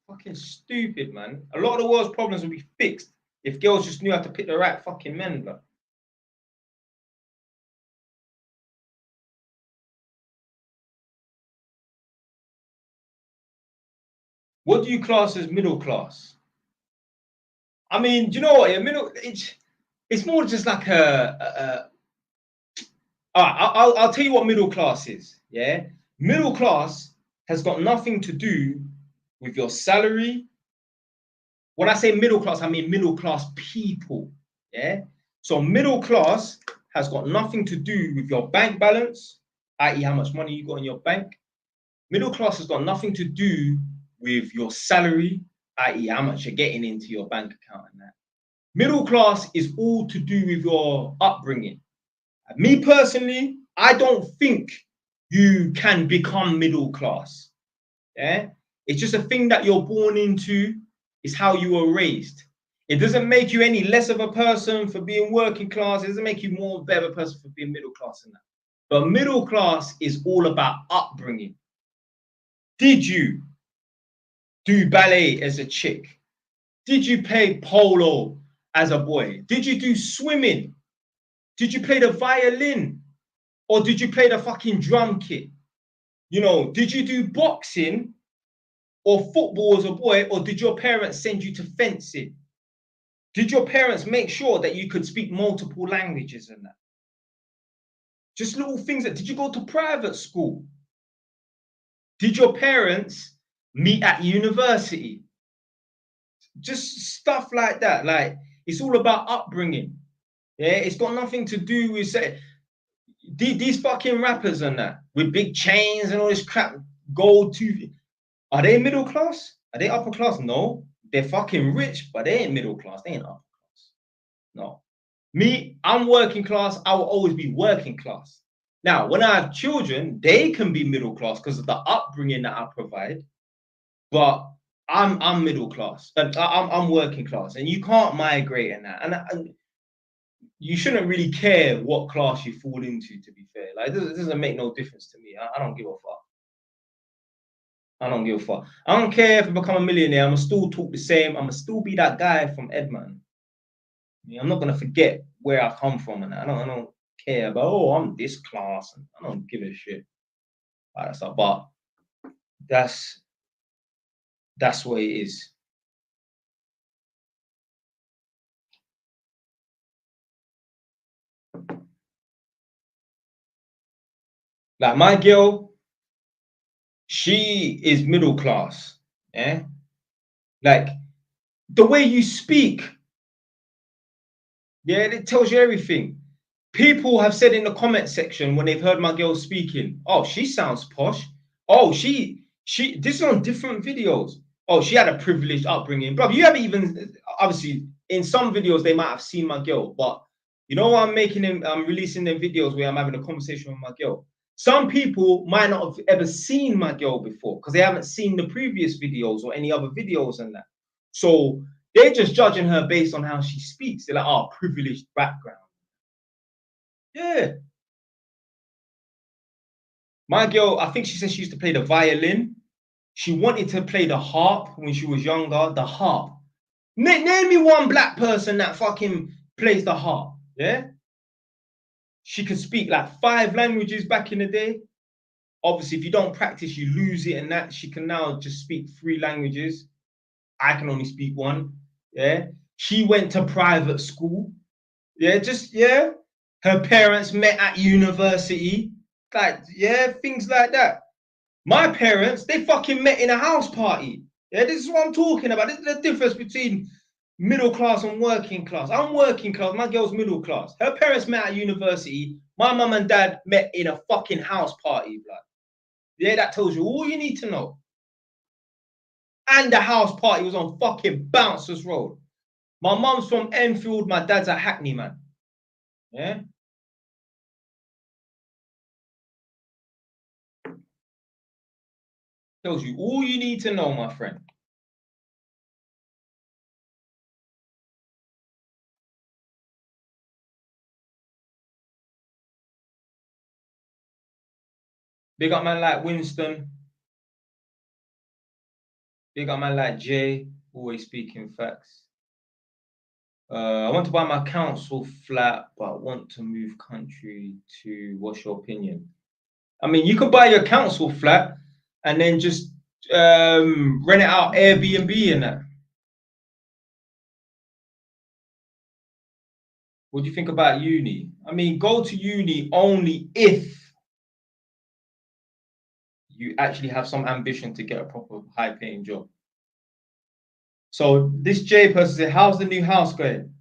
Fucking stupid, man. A lot of the world's problems would be fixed if girls just knew how to pick the right fucking men, bro. What do you class as middle class? I mean, do you know what? It's more just like I'll tell you what middle class is. Yeah, middle class has got nothing to do with your salary. When I say middle class, I mean middle class people. Yeah, so middle class has got nothing to do with your bank balance, i.e., how much money you got in your bank. Middle class has got nothing to do with your salary, i.e., how much you're getting into your bank account and that. Middle class is all to do with your upbringing. Me personally, I don't think you can become middle class. Yeah, it's just a thing that you're born into. It's how you were raised. It doesn't make you any less of a person for being working class. It doesn't make you more better person for being middle class than that. But middle class is all about upbringing. Did you do ballet as a chick? Did you play polo as a boy? Did you do swimming? Did you play the violin? Or did you play the fucking drum kit? You know, did you do boxing or football as a boy, or did your parents send you to fencing? Did your parents make sure that you could speak multiple languages and that? Just little things did you go to private school? Did your parents meet at university? Just stuff like that. Like, it's all about upbringing. Yeah, it's got nothing to do with these fucking rappers and that with big chains and all this crap, gold tooth. Are they middle class? Are they upper class? No, they're fucking rich, but they ain't middle class. They ain't upper class. No, me, I'm working class. I will always be working class. Now, when I have children, they can be middle class because of the upbringing that I provide. But I'm middle class. I'm working class, and you can't migrate in that. And you shouldn't really care what class you fall into. To be fair, like it doesn't make no difference to me. I don't give a fuck. I don't give a fuck. I don't care if I become a millionaire. I'm gonna still talk the same. I'm gonna still be that guy from Edman. I'm not gonna forget where I've come from, and I don't care about, oh, I'm this class, and I don't give a shit about that stuff. But that's what it is. Like my girl, she is middle class. Yeah, like the way you speak. Yeah, it tells you everything. People have said in the comment section when they've heard my girl speaking, oh, she sounds posh. Oh, she this is on different videos. Oh, she had a privileged upbringing. Bro, you haven't even, obviously, in some videos they might have seen my girl, but you know, I'm releasing them videos where I'm having a conversation with my girl. Some people might not have ever seen my girl before because they haven't seen the previous videos or any other videos and that. So they're just judging her based on how she speaks. They're like, oh, privileged background. Yeah. My girl, I think she said she used to play the violin. She wanted to play the harp when she was younger. The harp. Name me one black person that fucking plays the harp. Yeah. She could speak like 5 languages back in the day. Obviously, if you don't practice, you lose it and that. She can now just speak 3 languages. I can only speak 1. Yeah. She went to private school. Yeah. Her parents met at university. Like, yeah, things like that. My parents, they fucking met in a house party. Yeah, this is what I'm talking about. This is the difference between middle class and working class. I'm working class, my girl's middle class. Her parents met at university. My mum and dad met in a fucking house party, blood. Yeah, that tells you all you need to know. And the house party was on fucking Bouncers Road. My mum's from Enfield, my dad's at Hackney, man. Yeah. Tells you all you need to know, my friend. Big up man like Winston. Big up man like Jay, always speaking facts. I want to buy my council flat, but want to move country to. What's your opinion? I mean, you could buy your council flat and then just rent it out Airbnb and that. What do you think about uni? I mean, go to uni only if you actually have some ambition to get a proper high-paying job. So this J person said, how's the new house going?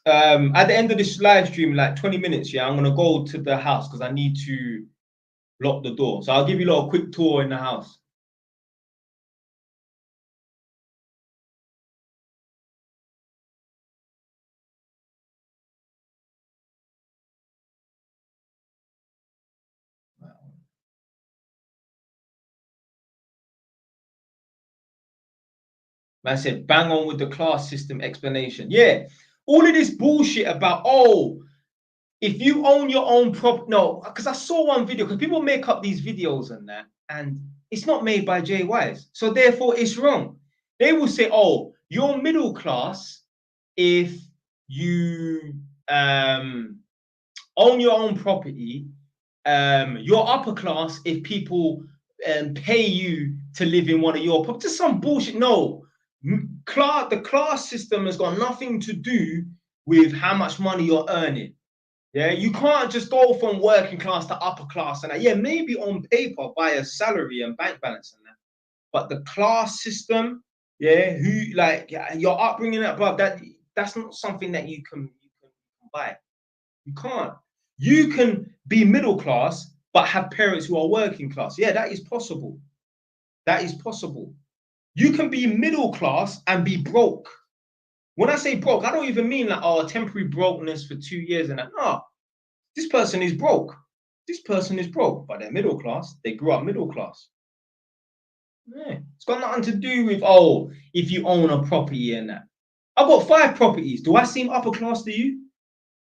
At the end of this live stream, like 20 minutes, yeah, I'm gonna go to the house because I need to lock the door. So I'll give you a little quick tour in the house. Man said, bang on with the class system explanation. Yeah, all of this bullshit about, oh, if you own your own prop, no, because I saw one video, because people make up these videos and that, and it's not made by Jay Wise. So therefore it's wrong. They will say, oh, you're middle class if you own your own property. You're upper class if people pay you to live in one of your properties. Just some bullshit. No, the class system has got nothing to do with how much money you're earning. Yeah, you can't just go from working class to upper class and that. Yeah, maybe on paper by a salary and bank balance and that. But the class system, yeah, who like your upbringing above that's not something that you can buy. You can't. You can be middle class but have parents who are working class. Yeah, that is possible. That is possible. You can be middle class and be broke. When I say broke, I don't even mean like, oh, temporary brokenness for 2 years and that. No, this person is broke. This person is broke, but they're middle class. They grew up middle class. Yeah. It's got nothing to do with, oh, if you own a property and that. I've got 5 properties. Do I seem upper class to you?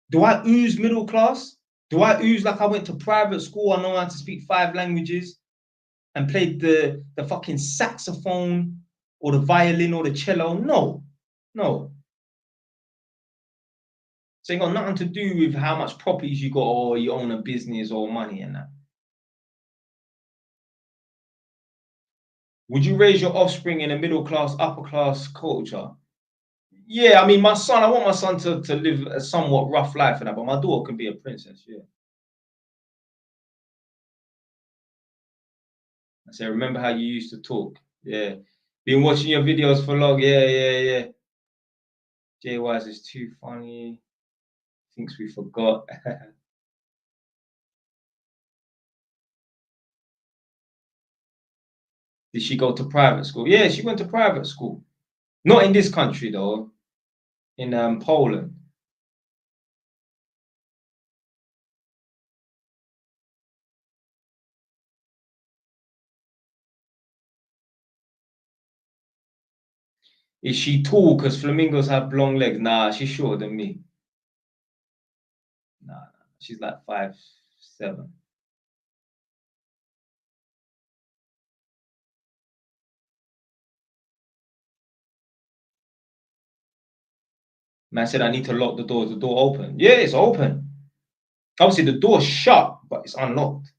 Do I ooze middle class? Do I ooze like I went to private school, I know how to speak 5 languages and played the fucking saxophone or the violin or the cello? No, no. So it got nothing to do with how much properties you got or you own a business or money and that. Would you raise your offspring in a middle class, upper class culture? Yeah, I mean, my son, I want my son to live a somewhat rough life and that, but my daughter can be a princess, yeah. I said, remember how you used to talk? Yeah. Been watching your videos for long. Yeah. Jay Wise is too funny. Thinks we forgot. Did she go to private school? Yeah, she went to private school. Not in this country though. In Poland. Is she tall? Because flamingos have long legs. Nah, she's shorter than me. Nah, she's like 5'7". Man said I need to lock the door. Is the door open? Yeah, it's open. Obviously the door's shut, but it's unlocked.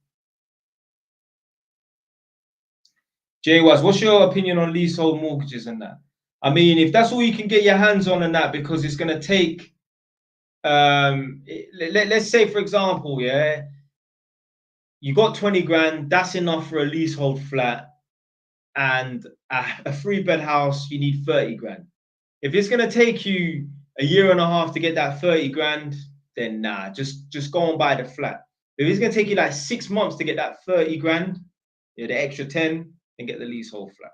Jay Was, what's your opinion on leasehold mortgages and that? I mean, if that's all you can get your hands on and that, because it's going to take, let's say, for example, yeah, you got 20 grand, that's enough for a leasehold flat, and a 3-bed house, you need 30 grand. If it's going to take you a year and a half to get that 30 grand, then nah, just go and buy the flat. If it's going to take you like 6 months to get that 30 grand, yeah, the extra 10, and get the leasehold flat.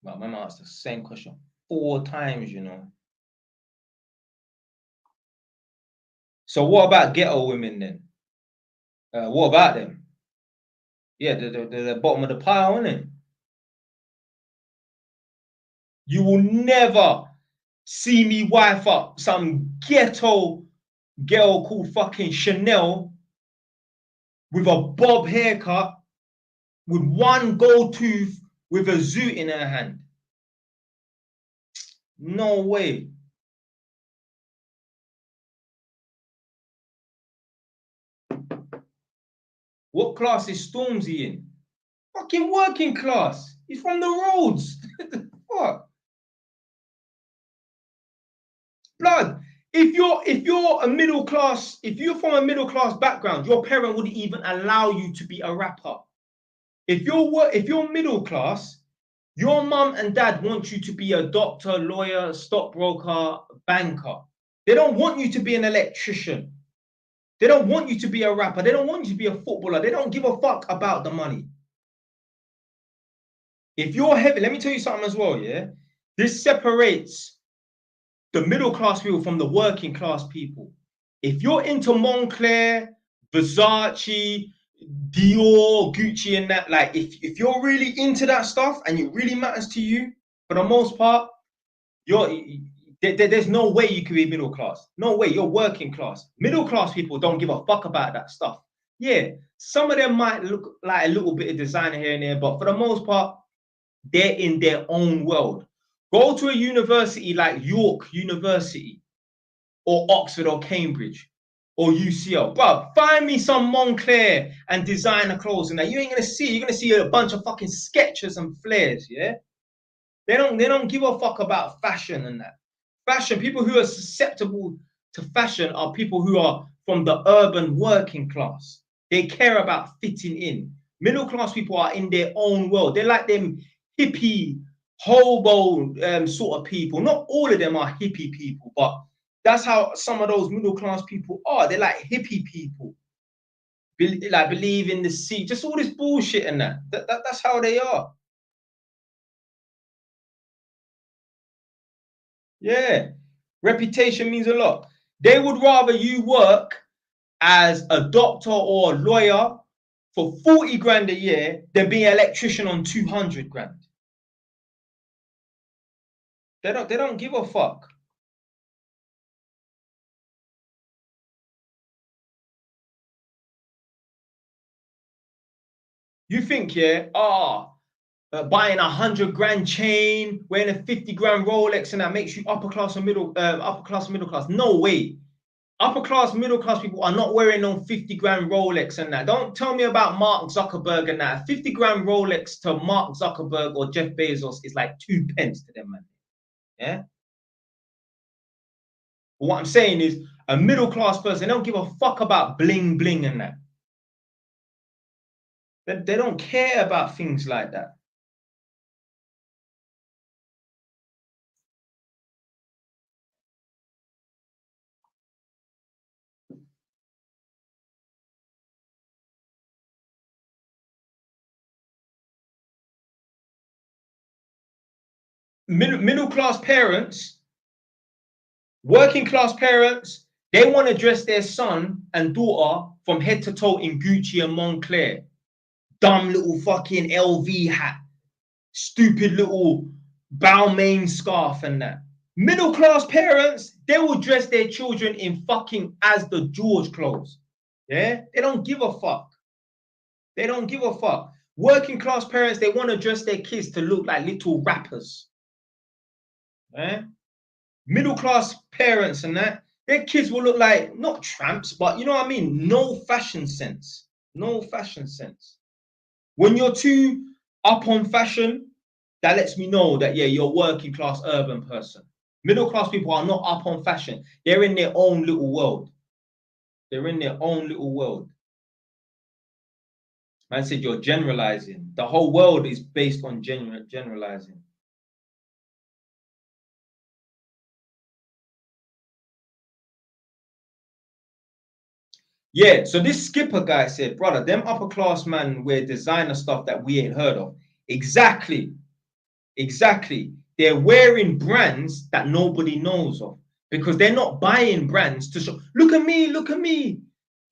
Well, my mom asked the same question 4 times, you know. So what about ghetto women then? What about them? Yeah, they're the bottom of the pile, isn't it? You will never see me wife up some ghetto girl called fucking Chanel with a bob haircut, with one gold tooth, with a zoot in her hand. No way. What class is Stormzy in? Fucking working class. He's from the roads. What? Blood. If you're a middle class, if you're from a middle class background, your parent wouldn't even allow you to be a rapper. If you're middle class, your mum and dad want you to be a doctor, lawyer, stockbroker, banker. They don't want you to be an electrician. They don't want you to be a rapper. They don't want you to be a footballer. They don't give a fuck about the money. If you're heavy, let me tell you something as well, yeah? This separates the middle class people from the working class people. If you're into Moncler, Versace, Dior, Gucci, and that, like, if you're really into that stuff and it really matters to you, for the most part, there's no way you can be middle class. No way, you're working class. Middle class people don't give a fuck about that stuff. Yeah, some of them might look like a little bit of designer here and there, but for the most part, they're in their own world. Go to a university like York University or Oxford or Cambridge or UCL. Bruv, find me some Moncler and designer clothes and that. You ain't gonna see. You're gonna see a bunch of fucking Skechers and flares, yeah? They don't give a fuck about fashion and that. Fashion, people who are susceptible to fashion are people who are from the urban working class. They care about fitting in. Middle class people are in their own world. They're like them hippie, hobo sort of people. Not all of them are hippie people, but that's how some of those middle class people are. They're like hippie people. Like believe in the sea, just all this bullshit and that. That's how they are. Yeah. Reputation means a lot. They would rather you work as a doctor or a lawyer for 40 grand a year than be an electrician on 200 grand. They don't give a fuck. You think, yeah, buying 100 grand chain, wearing a 50 grand Rolex, and that makes you upper class or middle class. No way. Upper class, middle class people are not wearing no 50 grand Rolex and that. Don't tell me about Mark Zuckerberg and that. 50 grand Rolex to Mark Zuckerberg or Jeff Bezos is like 2 pence to them, man. Yeah. But what I'm saying is, a middle class person, they don't give a fuck about bling bling and that. They don't care about things like that. Middle class parents, working class parents, they want to dress their son and daughter from head to toe in Gucci and Moncler. Dumb little fucking LV hat, stupid little Balmain scarf and that. Middle class parents, they will dress their children in fucking As the George clothes. Yeah, they don't give a fuck. They don't give a fuck. Working class parents, they want to dress their kids to look like little rappers. Yeah? Middle class parents and that, their kids will look like not tramps, but you know what I mean? No fashion sense. No fashion sense. When you're too up on fashion, that lets me know that, yeah, you're a working class urban person. Middle class people are not up on fashion. They're in their own little world. They're in their own little world. Man said you're generalizing. The whole world is based on generalizing. Yeah, so this skipper guy said, brother, them upper class man wear designer stuff that we ain't heard of. Exactly. Exactly. They're wearing brands that nobody knows of because they're not buying brands to show. Look at me, look at me.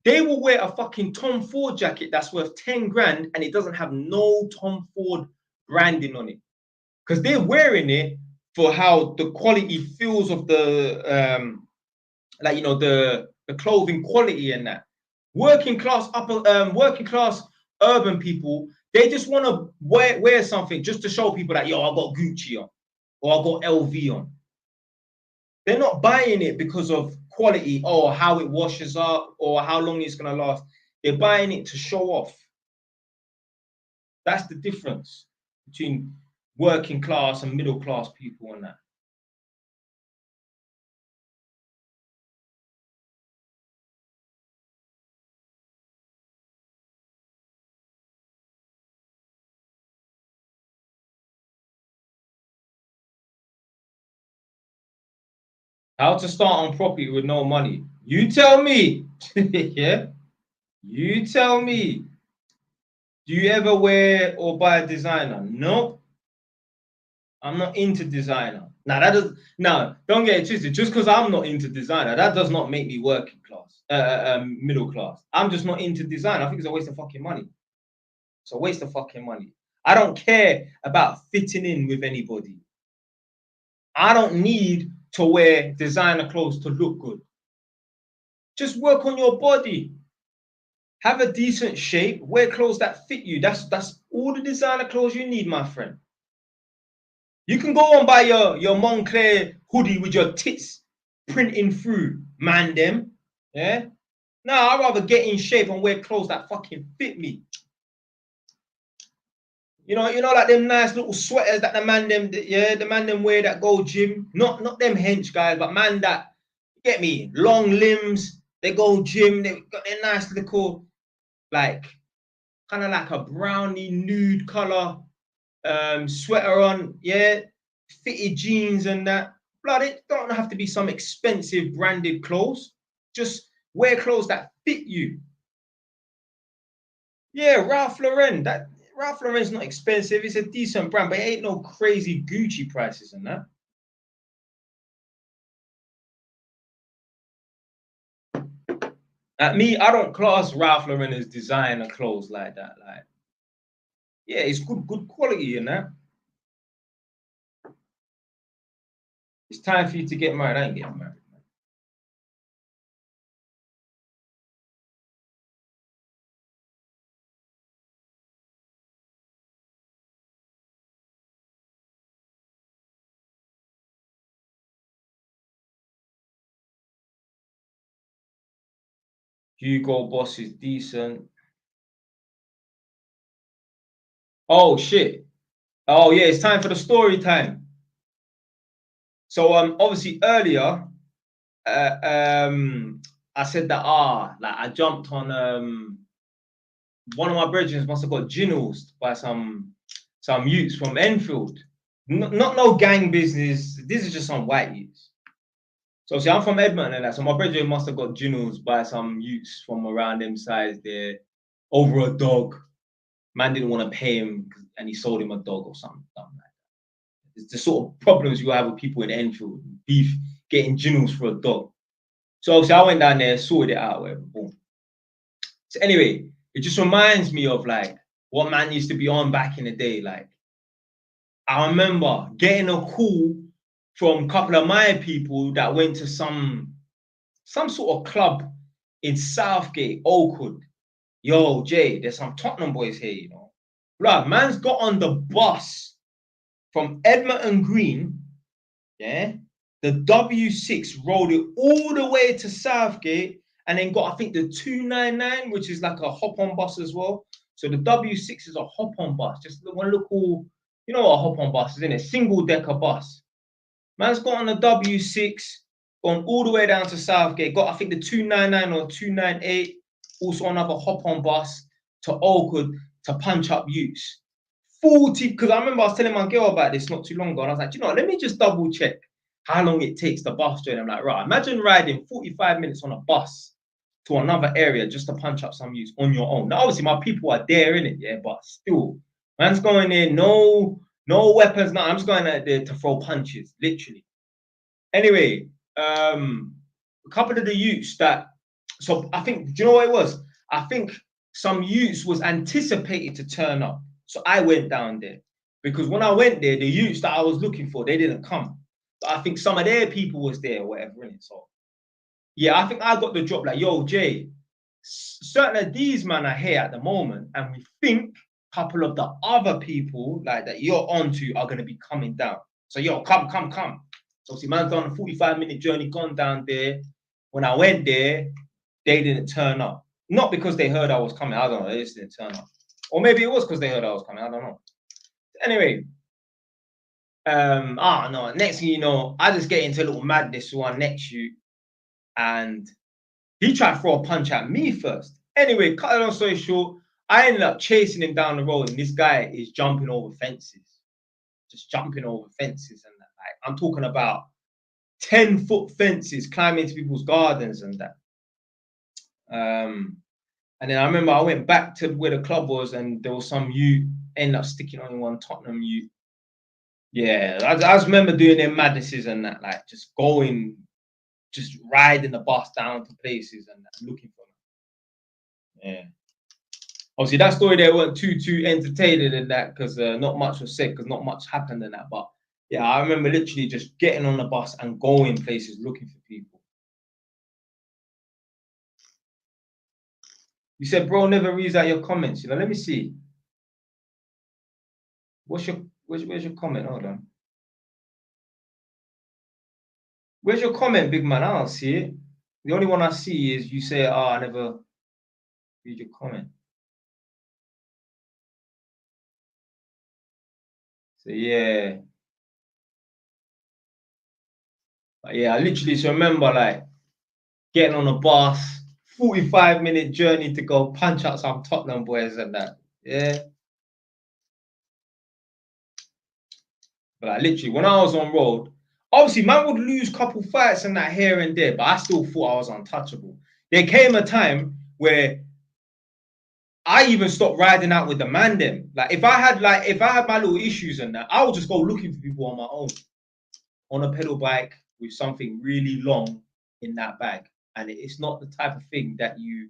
They will wear a fucking Tom Ford jacket that's worth 10 grand and it doesn't have no Tom Ford branding on it because they're wearing it for how the quality feels of the like, you know, the clothing quality and that. Working class urban people, they just want to wear something just to show people that, yo, I got Gucci on or I got LV on. They're not buying it because of quality or how it washes up or how long it's going to last. They're buying it to show off. That's the difference between working class and middle class people and that. How to start on property with no money? You tell me. Yeah, you tell me. Do you ever wear or buy a designer? No, I'm not into designer. Now that does don't get it twisted. Just because I'm not into designer, that does not make me working class, middle class. I'm just not into design. I think it's a waste of fucking money. It's a waste of fucking money. I don't care about fitting in with anybody. I don't need to wear designer clothes to look good. Just work on your body. Have a decent shape. Wear clothes that fit you. That's all the designer clothes you need, my friend. You can go and buy your Moncler hoodie with your tits printing through, man. Them, yeah. No, I'd rather get in shape and wear clothes that fucking fit me. You know, like them nice little sweaters that the man them wear that go gym. Not them hench guys, but man that get me long limbs. They go gym. They got their nice little like kind of like a brownie nude color sweater on, yeah, fitted jeans and that. Blood, it don't have to be some expensive branded clothes. Just wear clothes that fit you. Yeah, Ralph Lauren. That Ralph Lauren's not expensive. It's a decent brand, but it ain't no crazy Gucci prices and that. At me, I don't class Ralph Lauren as designer clothes like that. Like, yeah, it's good quality in that. It's time for you to get married. I ain't getting married. Hugo Boss is decent. Oh shit. Oh yeah, it's time for the story time. So obviously earlier I said that like I jumped on one of my brethren must have got ginnels by some youths from Enfield. Not no gang business. This is just some white youths. So see, I'm from Edmonton and that. So my brethren must have got ginnels by some youths from around them sides there over a dog. Man didn't want to pay him and he sold him a dog or something like that. It's the sort of problems you have with people in Enfield. Beef, getting ginnels for a dog. So obviously I went down there, sorted it out, whatever, boom. So anyway, it just reminds me of like what man used to be on back in the day. Like I remember getting a call from a couple of my people that went to some sort of club in Southgate, Oakwood. Yo, Jay, there's some Tottenham boys here, you know. Blood, man's got on the bus from Edmonton Green, yeah. The W6 rolled it all the way to Southgate and then got, I think, the 299, which is like a hop-on bus as well. So the W6 is a hop-on bus, just one little, you know what a hop-on bus is, isn't it? Single-decker bus. Man's got on the W6, gone all the way down to Southgate, got, I think, the 299 or 298, also another hop-on bus to Oakwood to punch up youths. 40, because I remember I was telling my girl about this not too long ago, and I was like, you know, let me just double check how long it takes the bus journey. I'm like, right, imagine riding 45 minutes on a bus to another area just to punch up some youths on your own. Now, obviously, my people are there, innit? Yeah, but still, man's going in, no weapons, no, I'm just going out there to throw punches, literally. Anyway, a couple of the youths that, so I think, do you know what it was? I think some youths was anticipated to turn up. So I went down there because when I went there, the youths that I was looking for, they didn't come. But I think some of their people was there or whatever, innit? So yeah, I think I got the drop like, yo, Jay, certain of these men are here at the moment, and we think a couple of the other people like that you're onto are gonna be coming down. So yo, come. So see, man's done a 45-minute journey, gone down there. When I went there, they didn't turn up. Not because they heard I was coming, I don't know, they just didn't turn up. Or maybe it was because they heard I was coming, I don't know. Anyway, no, next thing you know, I just get into a little madness with one next to you, and he tried to throw a punch at me first. Anyway, cut it long story short, I ended up chasing him down the road, and this guy is jumping over fences. Just jumping over fences and that. Like, I'm talking about 10-foot fences, climbing into people's gardens and that. And then I remember I went back to where the club was, and there was some youth ended up sticking on one Tottenham youth. Yeah, I just remember doing their madnesses and that, like just going, just riding the bus down to places and that, looking for them. Yeah. Obviously, that story there wasn't too entertaining in that because not much was said because not much happened in that. But yeah, I remember literally just getting on the bus and going places looking for people. You said, bro, never reads out your comments. You know, let me see. Where's your comment? Hold on. Where's your comment, big man? I don't see it. The only one I see is you say, "Oh, I never read your comment." So yeah, but yeah, I literally just remember like getting on a bus, 45-minute journey to go punch out some Tottenham boys and that. Yeah. But like literally, when I was on road, obviously man would lose a couple fights and that here and there, but I still thought I was untouchable. There came a time where I even stopped riding out with the man them. Like if I had my little issues and that, I would just go looking for people on my own, on a pedal bike with something really long in that bag. And it's not the type of thing that you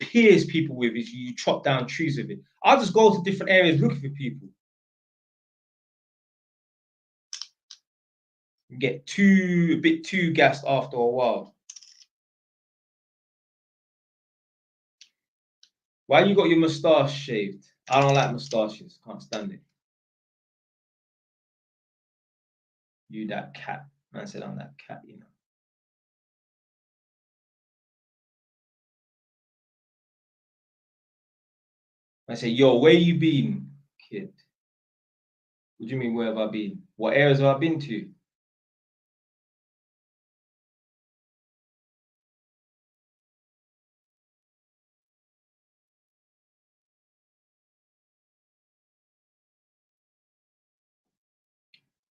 pierce people with, is you chop down trees with it. I'll just go to different areas looking for people. You get a bit too gassed after a while. Why you got your moustache shaved? I don't like moustaches. Can't stand it. You that cat. Man said I'm that cat, you know. I say, yo, where you been, kid? What do you mean, where have I been? What areas have I been to?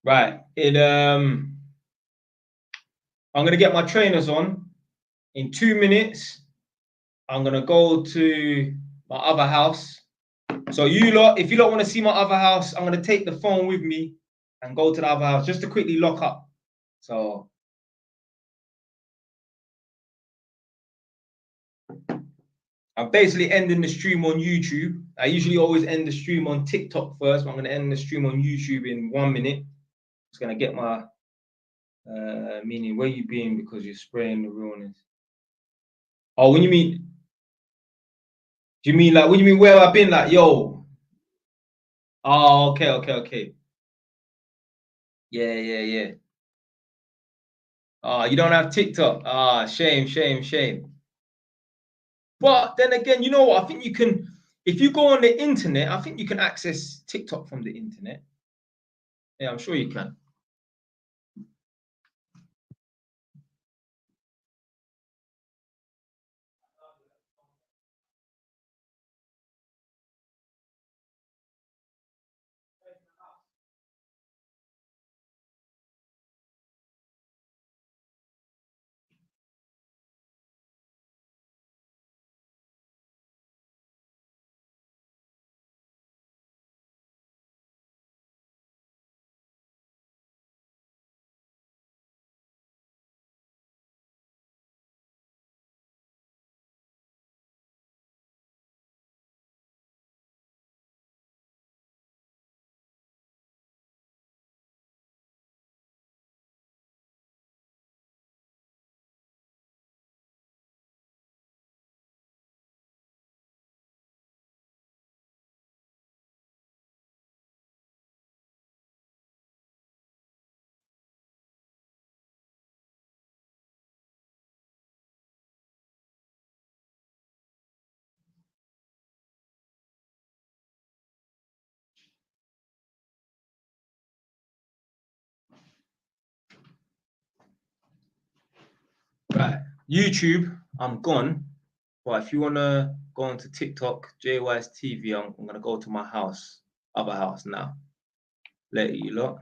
Right. I'm gonna get my trainers on. In 2 minutes, I'm gonna go to my other house. So you lot, if you don't want to see my other house, I'm gonna take the phone with me and go to the other house just to quickly lock up. So I'm basically ending the stream on YouTube. I usually always end the stream on TikTok first, but I'm gonna end the stream on YouTube in 1 minute. Just gonna get my meaning where you been because you're spraying the realness. Oh, when you mean, do you mean like what do you mean where I've been? Like, yo. Oh, okay. Yeah. You don't have TikTok. Shame, shame, shame. But then again, you know what? I think you can, if you go on the internet, I think you can access TikTok from the internet. Yeah, I'm sure you can. Right, YouTube, I'm gone. But if you wanna go onto TikTok, JY's TV, I'm gonna go to my house, other house now. Later, you lot.